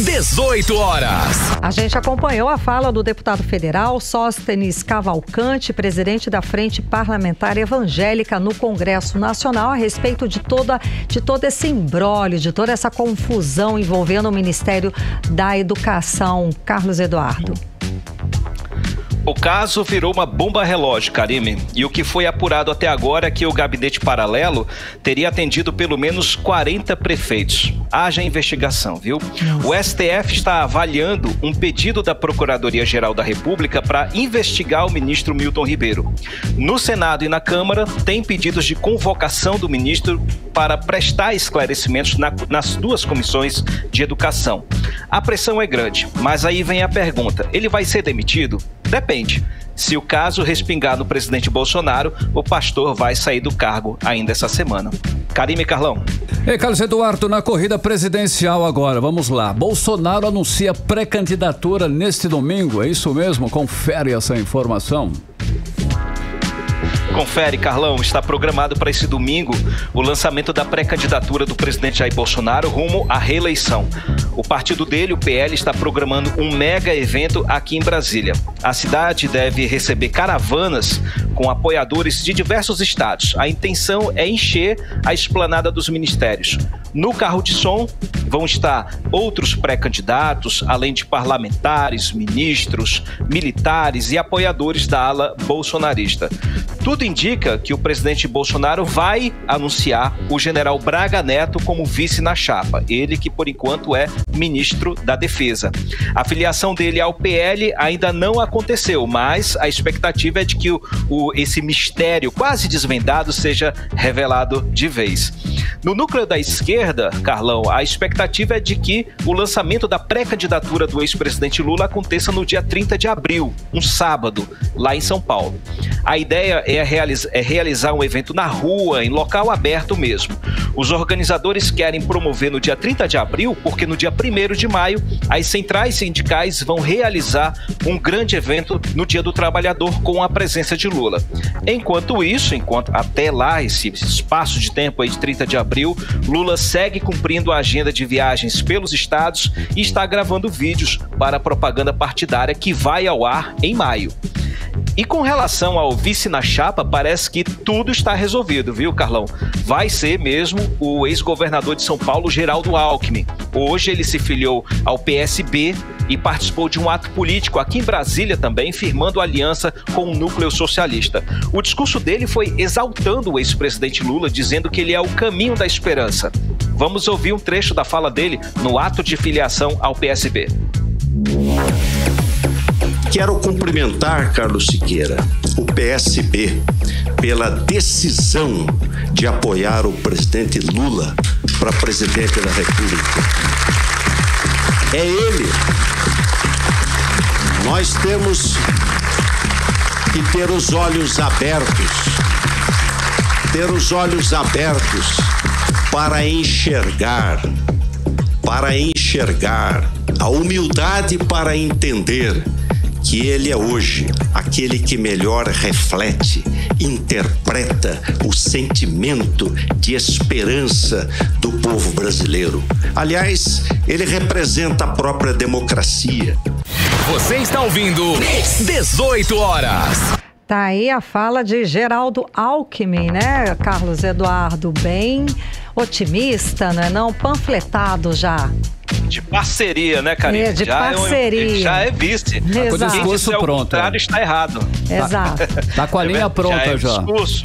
18 horas. A gente acompanhou a fala do deputado federal Sóstenes Cavalcante, presidente da Frente Parlamentar Evangélica no Congresso Nacional, a respeito de todo esse imbróglio, de toda essa confusão envolvendo o Ministério da Educação. Carlos Eduardo. O caso virou uma bomba relógio, Karime, e o que foi apurado até agora é que o gabinete paralelo teria atendido pelo menos 40 prefeitos. Haja investigação, viu? O STF está avaliando um pedido da Procuradoria-Geral da República para investigar o ministro Milton Ribeiro. No Senado e na Câmara, tem pedidos de convocação do ministro para prestar esclarecimentos nas duas comissões de educação. A pressão é grande, mas aí vem a pergunta: ele vai ser demitido? Depende. Se o caso respingar no presidente Bolsonaro, o pastor vai sair do cargo ainda essa semana. Karime, Carlão. Ei, Carlos Eduardo, na corrida presidencial agora, vamos lá. Bolsonaro anuncia pré-candidatura neste domingo, é isso mesmo? Confere essa informação. Confere, Carlão, está programado para esse domingo o lançamento da pré-candidatura do presidente Jair Bolsonaro rumo à reeleição. O partido dele, o PL, está programando um mega evento aqui em Brasília. A cidade deve receber caravanas com apoiadores de diversos estados. A intenção é encher a esplanada dos ministérios. No carro de som vão estar outros pré-candidatos, além de parlamentares, ministros, militares e apoiadores da ala bolsonarista. Tudo indica que o presidente Bolsonaro vai anunciar o general Braga Neto como vice na chapa. Ele que, por enquanto, é ministro da Defesa. A filiação dele ao PL ainda não aconteceu, mas a expectativa é de que esse mistério quase desvendado seja revelado de vez. No núcleo da esquerda, Carlão, a expectativa é de que o lançamento da pré-candidatura do ex-presidente Lula aconteça no dia 30 de abril, um sábado, lá em São Paulo. A ideia é realizar um evento na rua, em local aberto mesmo. Os organizadores querem promover no dia 30 de abril, porque no dia 1º de maio, as centrais sindicais vão realizar um grande evento no Dia do Trabalhador com a presença de Lula. Enquanto isso, até lá, esse espaço de tempo aí de 30 de abril, Lula segue cumprindo a agenda de viagens pelos estados e está gravando vídeos para a propaganda partidária que vai ao ar em maio. E com relação ao vice na chapa, parece que tudo está resolvido, viu, Carlão? Vai ser mesmo o ex-governador de São Paulo, Geraldo Alckmin. Hoje ele se filiou ao PSB e participou de um ato político aqui em Brasília também, firmando aliança com o núcleo socialista. O discurso dele foi exaltando o ex-presidente Lula, dizendo que ele é o caminho da esperança. Vamos ouvir um trecho da fala dele no ato de filiação ao PSB. Quero cumprimentar, Carlos Siqueira, o PSB, pela decisão de apoiar o presidente Lula para presidente da República. É ele. Nós temos que ter os olhos abertos, para enxergar, a humildade para entender que ele é hoje aquele que melhor reflete, interpreta o sentimento de esperança do povo brasileiro. Aliás, ele representa a própria democracia. Você está ouvindo 18 horas. Tá aí a fala de Geraldo Alckmin, né, Carlos Eduardo? Bem otimista, não é não? Panfletado já. De parceria, né, Karine? De parceria. Já é vice. Exato. Com o discurso pronto. O contrário está errado. Exato. Tá com a linha pronta já. Discurso.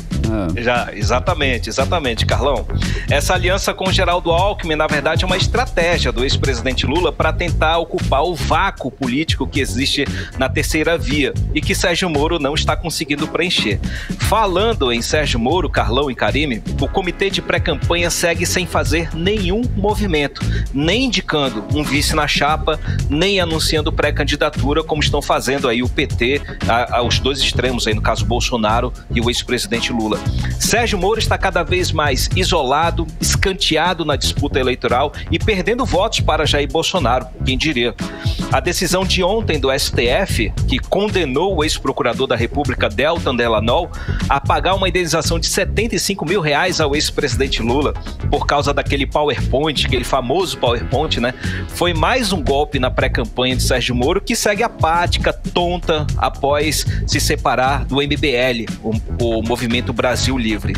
Já, exatamente, Carlão. Essa aliança com o Geraldo Alckmin, na verdade, é uma estratégia do ex-presidente Lula para tentar ocupar o vácuo político que existe na terceira via e que Sérgio Moro não está conseguindo preencher. Falando em Sérgio Moro, Carlão e Karime, o comitê de pré-campanha segue sem fazer nenhum movimento, nem indicando um vice na chapa, nem anunciando pré-candidatura, como estão fazendo aí o PT, aos dois extremos, aí no caso Bolsonaro e o ex-presidente Lula. Lula. Sérgio Moro está cada vez mais isolado, escanteado na disputa eleitoral e perdendo votos para Jair Bolsonaro, quem diria. A decisão de ontem do STF, que condenou o ex-procurador da República, Deltan Dellanol, a pagar uma indenização de R$75 mil ao ex-presidente Lula, por causa daquele PowerPoint, aquele famoso PowerPoint, né? Foi mais um golpe na pré-campanha de Sérgio Moro, que segue apática, tonta, após se separar do MBL, o Movimento Brasil Livre.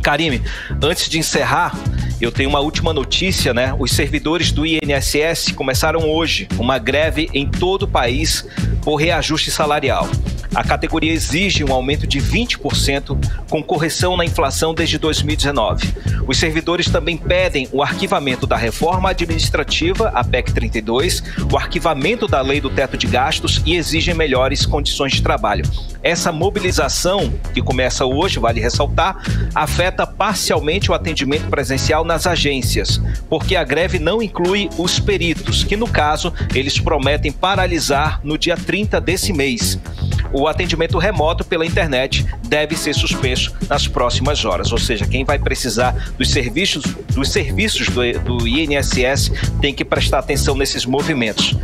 Karime, antes de encerrar, eu tenho uma última notícia, né? Os servidores do INSS começaram hoje uma greve em todo o país por reajuste salarial. A categoria exige um aumento de 20% com correção na inflação desde 2019. Os servidores também pedem o arquivamento da reforma administrativa, a PEC 32, o arquivamento da lei do teto de gastos e exigem melhores condições de trabalho. Essa mobilização, que começa hoje, vale ressaltar, afeta parcialmente o atendimento presencial nas agências, porque a greve não inclui os peritos, que no caso, eles prometem paralisar no dia 30 desse mês. O atendimento remoto pela internet deve ser suspenso nas próximas horas, ou seja, quem vai precisar dos serviços do INSS tem que prestar atenção nesses movimentos.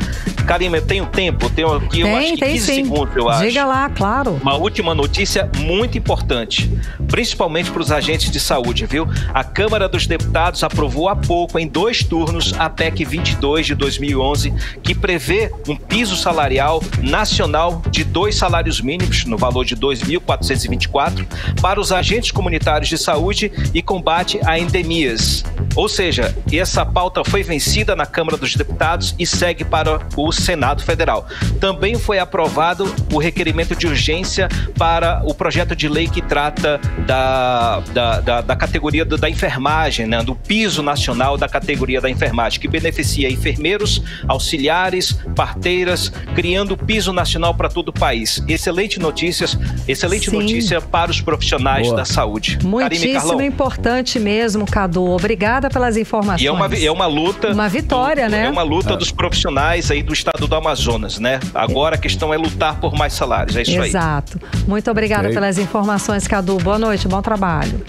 Karime, eu tenho tempo, eu tenho aqui, eu acho que 15 segundos, eu acho. Diga lá, claro. Uma última notícia muito importante, principalmente para os agentes de saúde, viu? A Câmara dos Deputados aprovou há pouco, em 2 turnos, a PEC 22 de 2011, que prevê um piso salarial nacional de 2 salários mínimos, no valor de 2.424, para os agentes comunitários de saúde e combate a endemias. Ou seja, essa pauta foi vencida na Câmara dos Deputados e segue para o Senado Federal. Também foi aprovado o requerimento de urgência para o projeto de lei que trata da categoria da enfermagem, né, do piso nacional da categoria da enfermagem, que beneficia enfermeiros, auxiliares, parteiras, criando piso nacional para todo o país. Excelente notícia para os profissionais da saúde. Muitíssimo importante mesmo, Cadu. Obrigada pelas informações. E é uma luta... Uma vitória, né? É uma luta dos profissionais aí do estado do Amazonas, né? Agora a questão é lutar por mais salários, é isso aí. Exato. Muito obrigada pelas informações, Cadu. Boa noite, bom trabalho.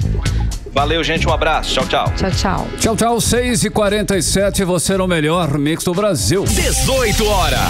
Valeu, gente, um abraço. Tchau, tchau. Tchau, tchau. Tchau, tchau. 6h47, você no melhor mix do Brasil. 18 horas.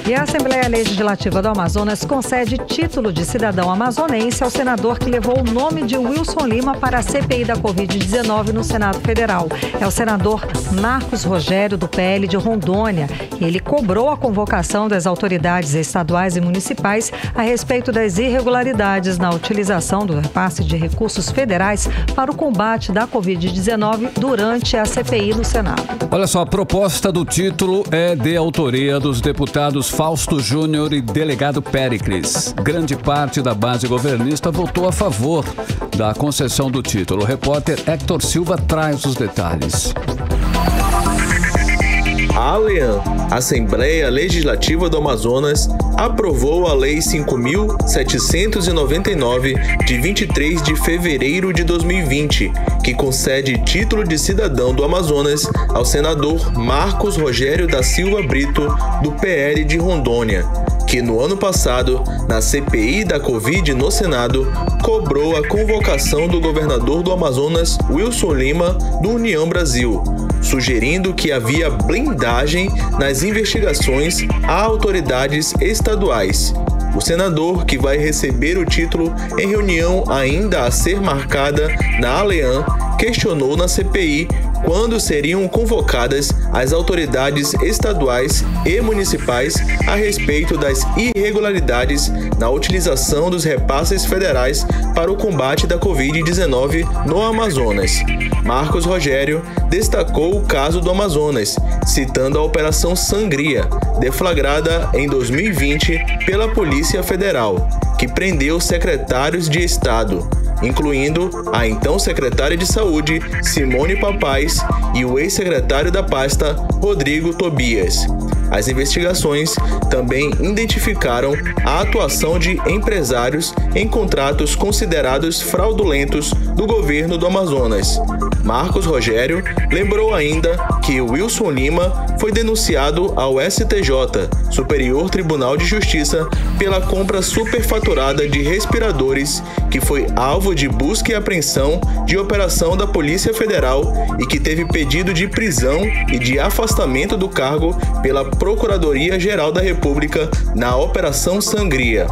E a Assembleia Legislativa do Amazonas concede título de cidadão amazonense ao senador que levou o nome de Wilson Lima para a CPI da Covid-19 no Senado Federal. É o senador Marcos Rogério, do PL de Rondônia. Ele cobrou a convocação das autoridades estaduais e municipais a respeito das irregularidades na utilização do repasse de recursos federais para o combate da Covid-19 durante a CPI no Senado. Olha só, a proposta do título é de autoria dos deputados Fausto Júnior e delegado Péricles. Grande parte da base governista votou a favor da concessão do título. O repórter Héctor Silva traz os detalhes. A ALEAN, Assembleia Legislativa do Amazonas, aprovou a Lei 5.799, de 23 de fevereiro de 2020, que concede título de cidadão do Amazonas ao senador Marcos Rogério da Silva Brito, do PL de Rondônia, que no ano passado, na CPI da Covid no Senado, cobrou a convocação do governador do Amazonas, Wilson Lima, do União Brasil, sugerindo que havia blindagem nas investigações a autoridades estaduais. O senador, que vai receber o título em reunião ainda a ser marcada na ALEAN, questionou na CPI quando seriam convocadas as autoridades estaduais e municipais a respeito das irregularidades na utilização dos repasses federais para o combate da Covid-19 no Amazonas. Marcos Rogério destacou o caso do Amazonas, citando a Operação Sangria, deflagrada em 2020 pela Polícia Federal, que prendeu secretários de Estado, incluindo a então secretária de Saúde, Simone Papais, e o ex-secretário da pasta, Rodrigo Tobias. As investigações também identificaram a atuação de empresários em contratos considerados fraudulentos do governo do Amazonas. Marcos Rogério lembrou ainda que Wilson Lima foi denunciado ao STJ, Superior Tribunal de Justiça, pela compra superfaturada de respiradores, que foi alvo de busca e apreensão de operação da Polícia Federal e que teve pedido de prisão e de afastamento do cargo pela Procuradoria-Geral da República na Operação Sangria.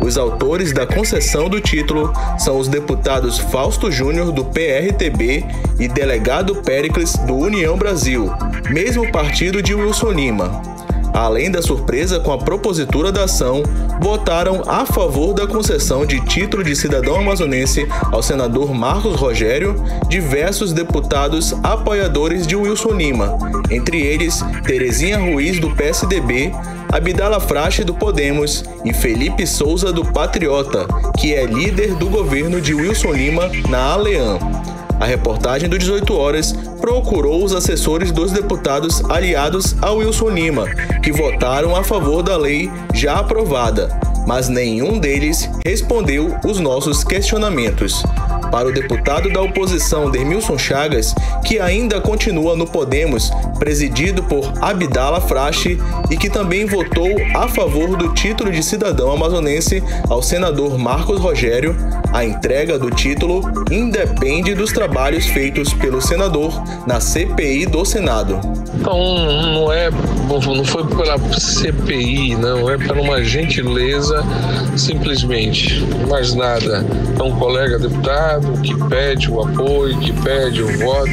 Os autores da concessão do título são os deputados Fausto Júnior, do PRTB, e delegado Péricles, do União Brasil, mesmo partido de Wilson Lima. Além da surpresa com a propositura da ação, votaram a favor da concessão de título de cidadão amazonense ao senador Marcos Rogério diversos deputados apoiadores de Wilson Lima, entre eles Terezinha Ruiz, do PSDB, Abdala Frache, do Podemos, e Felipe Souza, do Patriota, que é líder do governo de Wilson Lima na Alean. A reportagem do 18 Horas procurou os assessores dos deputados aliados a Wilson Lima, que votaram a favor da lei já aprovada, mas nenhum deles respondeu os nossos questionamentos. Para o deputado da oposição Dermilson Chagas, que ainda continua no Podemos, presidido por Abdala Frache, e que também votou a favor do título de cidadão amazonense ao senador Marcos Rogério, a entrega do título independe dos trabalhos feitos pelo senador na CPI do Senado. Não foi pela CPI, não, é por uma gentileza, simplesmente, mais nada. É um colega deputado que pede o apoio, que pede o voto.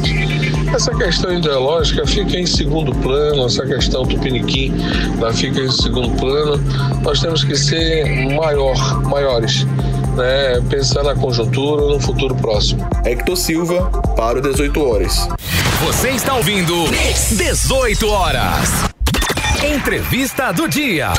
Essa questão ideológica fica em segundo plano, essa questão tupiniquim, ela fica em segundo plano. Nós temos que ser maiores, né? Pensar na conjuntura, no futuro próximo. Hector Silva, para o 18 Horas. Você está ouvindo 18 Horas. Entrevista do dia.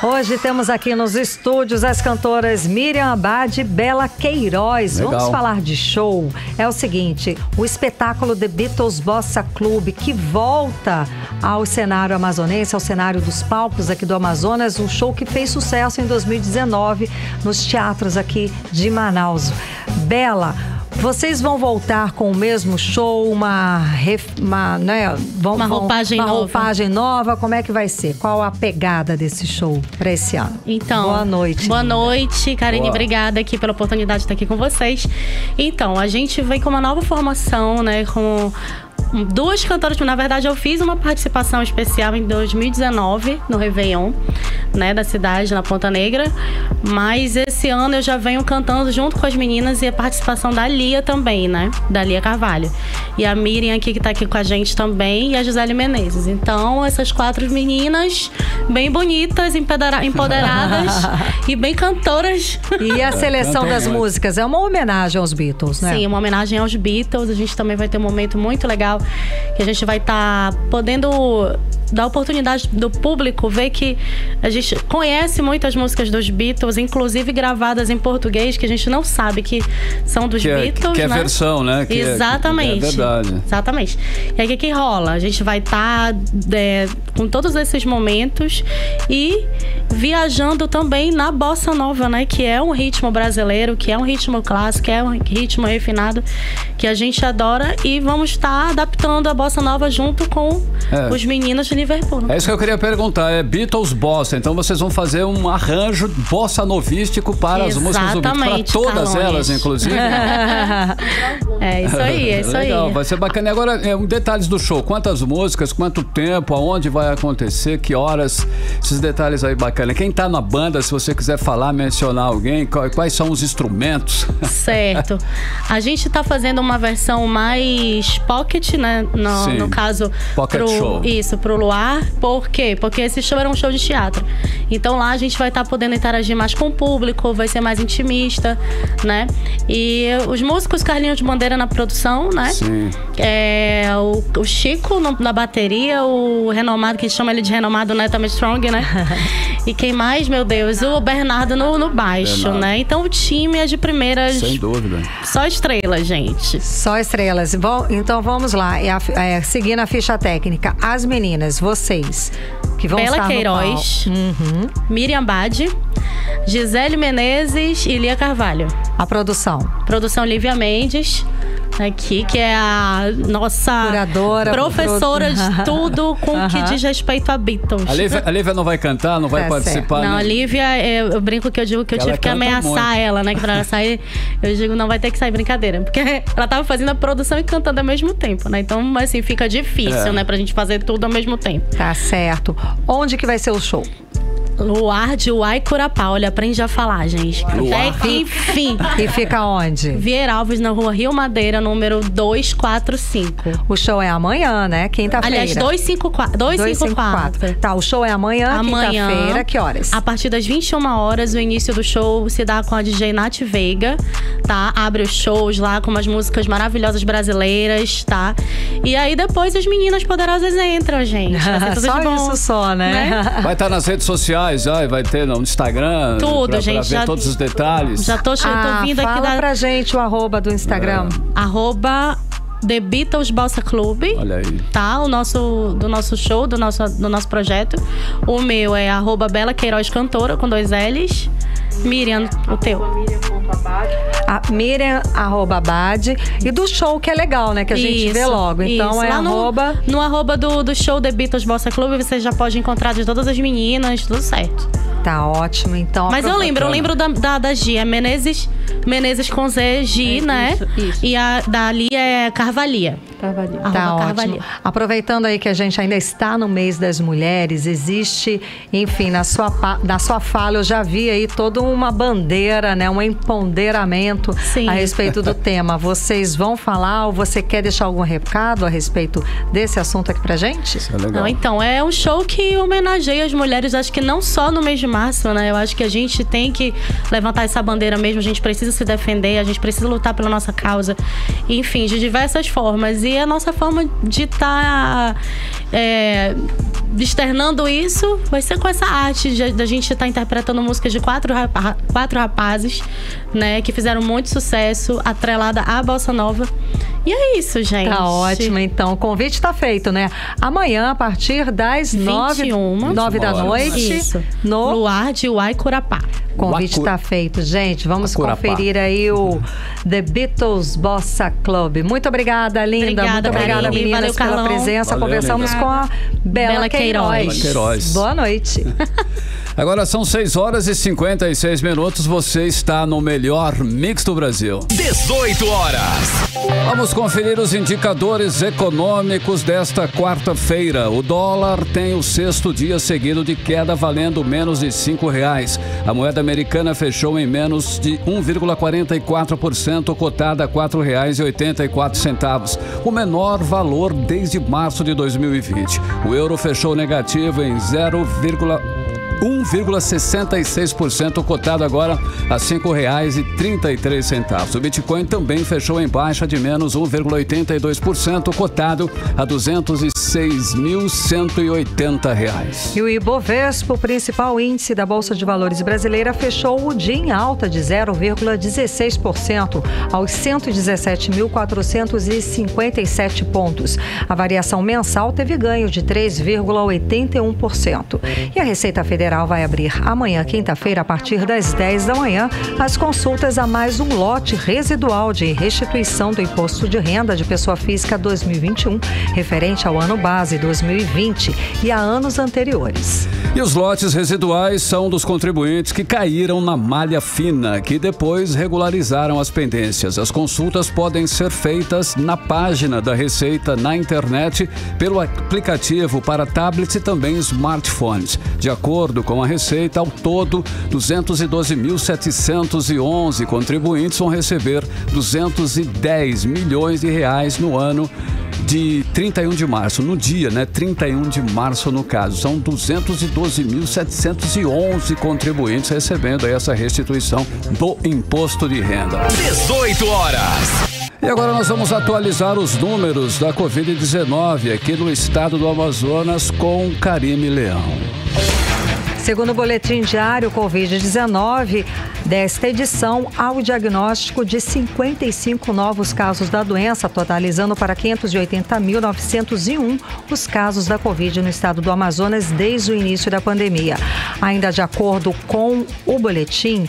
Hoje temos aqui nos estúdios as cantoras Miriam Abad e Bela Queiroz. Legal. Vamos falar de show. É o seguinte, o espetáculo The Beatles Bossa Club, que volta ao cenário amazonense, ao cenário dos palcos aqui do Amazonas, um show que fez sucesso em 2019 nos teatros aqui de Manaus. Bela, vocês vão voltar com o mesmo show, uma roupagem nova? Como é que vai ser? Qual a pegada desse show para esse ano? Então, boa noite. Boa noite, Karine. Obrigada aqui pela oportunidade de estar aqui com vocês. Então, a gente vem com uma nova formação, né? Com duas cantoras. Na verdade, eu fiz uma participação especial em 2019 no Réveillon, né, da cidade, na Ponta Negra. Mas esse ano eu já venho cantando junto com as meninas, e a participação da Lia também, né? Da Lia Carvalho. E a Miriam aqui, que tá aqui com a gente também, e a Gisele Menezes. Então, essas quatro meninas bem bonitas, empoderadas e bem cantoras. E a seleção das músicas é uma homenagem aos Beatles, né? Sim, uma homenagem aos Beatles. A gente também vai ter um momento muito legal, que a gente vai estar podendo dar a oportunidade do público ver que a gente conhece muitas músicas dos Beatles, inclusive gravadas em português, que a gente não sabe que são dos Beatles, que é né? Versão, né? Exatamente. É verdade. Exatamente. E aí o que rola? A gente vai estar com todos esses momentos e viajando também na bossa nova, né? Que é um ritmo brasileiro, que é um ritmo clássico, que é um ritmo refinado, que a gente adora, e vamos estar adaptando a bossa nova junto com os meninos de Liverpool. É isso que eu queria perguntar, é Beatles Bossa, então vocês vão fazer um arranjo bossa novístico para as músicas do Beatles, para todas elas, inclusive. É isso aí, é isso legal, aí. vai ser bacana. E agora, detalhes do show, quantas músicas, quanto tempo, aonde vai acontecer, que horas, esses detalhes aí bacana. Quem tá na banda, se você quiser falar, mencionar alguém, quais são os instrumentos? Certo. A gente tá fazendo uma versão mais pocket, né? No caso, pocket show. Isso, pro Luar. Por quê? Porque esse show era um show de teatro. Então lá a gente vai estar podendo interagir mais com o público, vai ser mais intimista, né? E os músicos, Carlinhos de Bandeira na produção, né? Sim. O Chico na bateria, o renomado, que chama ele de renomado, né? Também Strong, né? E quem mais, meu Deus? O Bernardo no baixo, né? Então o time é de primeira. Sem dúvida. Só estrelas, gente. Só estrelas. Bom, então vamos lá. seguindo a ficha técnica, as meninas, vocês, que vão Bela estar Queiroz, Miriam Bade, Gisele Menezes e Lia Carvalho. A produção? Produção Lívia Mendes, aqui, que é a nossa curadora, professora de tudo com o que diz respeito a Beatles. A Lívia não vai cantar, não vai participar? Não, a Lívia, eu brinco que eu digo que eu tive que ameaçar ela, né? Que pra ela sair, eu digo, não vai ter que sair, brincadeira. Porque ela tava fazendo a produção e cantando ao mesmo tempo, né? Então, assim, fica difícil, né? Pra gente fazer tudo ao mesmo tempo. Tá certo. Onde que vai ser o show? Luar de Uaicurapá. Olha, aprende a falar, gente. Até que enfim. E fica onde? Vieira Alves, na rua Rio Madeira, número 245. O show é amanhã, né? Quinta-feira. Aliás, 254. Tá, o show é amanhã, quinta-feira. Que horas? A partir das 21 horas, o início do show se dá com a DJ Nath Veiga, tá? Abre os shows lá com umas músicas maravilhosas brasileiras, tá? E aí depois as meninas poderosas entram, gente. Vai ser tudo só de bom, isso só, né? Vai estar nas redes sociais. Vai ter no Instagram. Tudo, pra gente. Ver todos os detalhes. Já tô vindo aqui Fala pra gente o arroba do Instagram. The Beatles Bossa Club. Olha aí. Tá? Do nosso show, do nosso projeto. O meu é @Bela Queiroz Cantora, com 2 L's. Miriam, o teu. Miriam @Bade. E do show, que é legal, né? Que a gente vê logo. Então é lá arroba... No arroba do show The Beatles Bossa Club, você já pode encontrar de todas as meninas, tudo certo. Tá ótimo, então. Mas eu lembro da Gi, é Menezes com Z, Gi, né? Isso. E a da Lia é Carvalia. Tá ótimo. Aproveitando aí que a gente ainda está no mês das mulheres, existe, enfim, na sua fala eu já vi aí toda uma bandeira, né? Um empoderamento a respeito do tema. Vocês vão falar ou você quer deixar algum recado a respeito desse assunto aqui pra gente? Isso é legal. Não, então, é um show que homenageia as mulheres, acho que não só no mês de março, né? Eu acho que a gente tem que levantar essa bandeira mesmo, a gente precisa se defender, a gente precisa lutar pela nossa causa, enfim, de diversas formas. E a nossa forma de estar externando isso vai ser com essa arte da gente estar interpretando músicas de quatro rapazes, né, que fizeram muito sucesso, atrelada à bossa nova. E é isso, gente. Tá ótimo, então. O convite tá feito, né? Amanhã, a partir das 9 da noite, isso. No Luar de Uaicurapá. O convite tá feito, gente. Vamos conferir aí o The Beatles Bossa Club. Muito obrigada, linda. Muito obrigada, meninas, pela presença. Conversamos com a Bela Queiroz. Boa noite. Agora são 6h56. Você está no melhor mix do Brasil. 18 horas. Vamos conferir os indicadores econômicos desta quarta-feira. O dólar tem o 6º dia seguido de queda, valendo menos de R$5. A moeda americana fechou em menos de 1,44%, cotada a R$4,84. O menor valor desde março de 2020. O euro fechou negativo em 1,66%, cotado agora a R$5,33. O Bitcoin também fechou em baixa de menos 1,82%, cotado a R$206.180. E o Ibovespa, o principal índice da Bolsa de Valores brasileira, fechou o dia em alta de 0,16% aos 117.457 pontos. A variação mensal teve ganho de 3,81%. E a Receita Federal vai abrir amanhã, quinta-feira, a partir das 10 da manhã, as consultas a mais um lote residual de restituição do Imposto de Renda de Pessoa Física 2021, referente ao ano base 2020 e a anos anteriores. E os lotes residuais são dos contribuintes que caíram na malha fina, que depois regularizaram as pendências. As consultas podem ser feitas na página da Receita na internet, pelo aplicativo para tablets e também smartphones. De acordo com a Receita, ao todo, 212.711 contribuintes vão receber R$210 milhões no ano de 31 de março, no dia, né? 31 de março, no caso. São 212.711 contribuintes recebendo essa restituição do imposto de renda. 18 horas. E agora nós vamos atualizar os números da Covid-19 aqui no estado do Amazonas com Karime Leão. Segundo o boletim diário Covid-19 desta edição, há o diagnóstico de 55 novos casos da doença, totalizando para 580.901 os casos da Covid no estado do Amazonas desde o início da pandemia. Ainda de acordo com o boletim,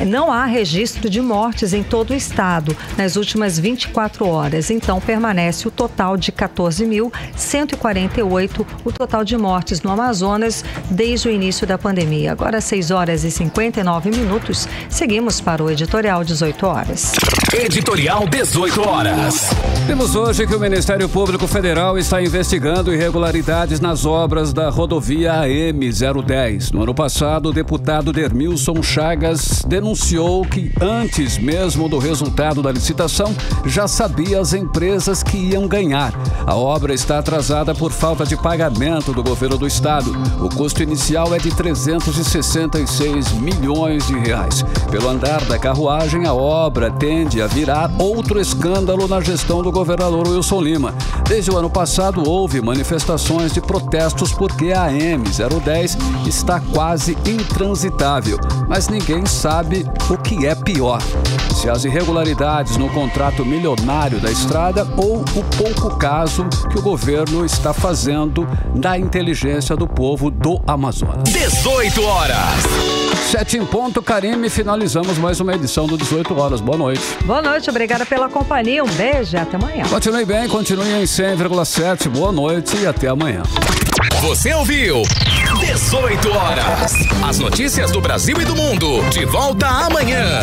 não há registro de mortes em todo o estado nas últimas 24 horas. Então, permanece o total de 14.148, o total de mortes no Amazonas desde o início da pandemia. Agora, 6 horas e 59 minutos. Seguimos para o Editorial 18 horas. Editorial 18 horas. Temos hoje que o Ministério Público Federal está investigando irregularidades nas obras da rodovia AM-010. No ano passado, o deputado Dermilson Chagas denunciou que antes mesmo do resultado da licitação, já sabia as empresas que iam ganhar. A obra está atrasada por falta de pagamento do governo do estado. O custo inicial é de 366 milhões de reais. Pelo andar da carruagem, a obra tende a virar outro escândalo na gestão do governador Wilson Lima. Desde o ano passado, houve manifestações de protestos porque a AM-010 está quase intransitável. Mas ninguém sabe o que é pior: se as irregularidades no contrato milionário da estrada ou o pouco caso que o governo está fazendo da inteligência do povo do Amazonas. 18 horas. 7 em ponto, Karime, finalizamos mais uma edição do 18 horas. Boa noite. Boa noite, obrigada pela companhia. Um beijo e até amanhã. Continue bem, continue em 100,7. Boa noite e até amanhã. Você ouviu 18 horas. As notícias do Brasil e do mundo. De volta amanhã.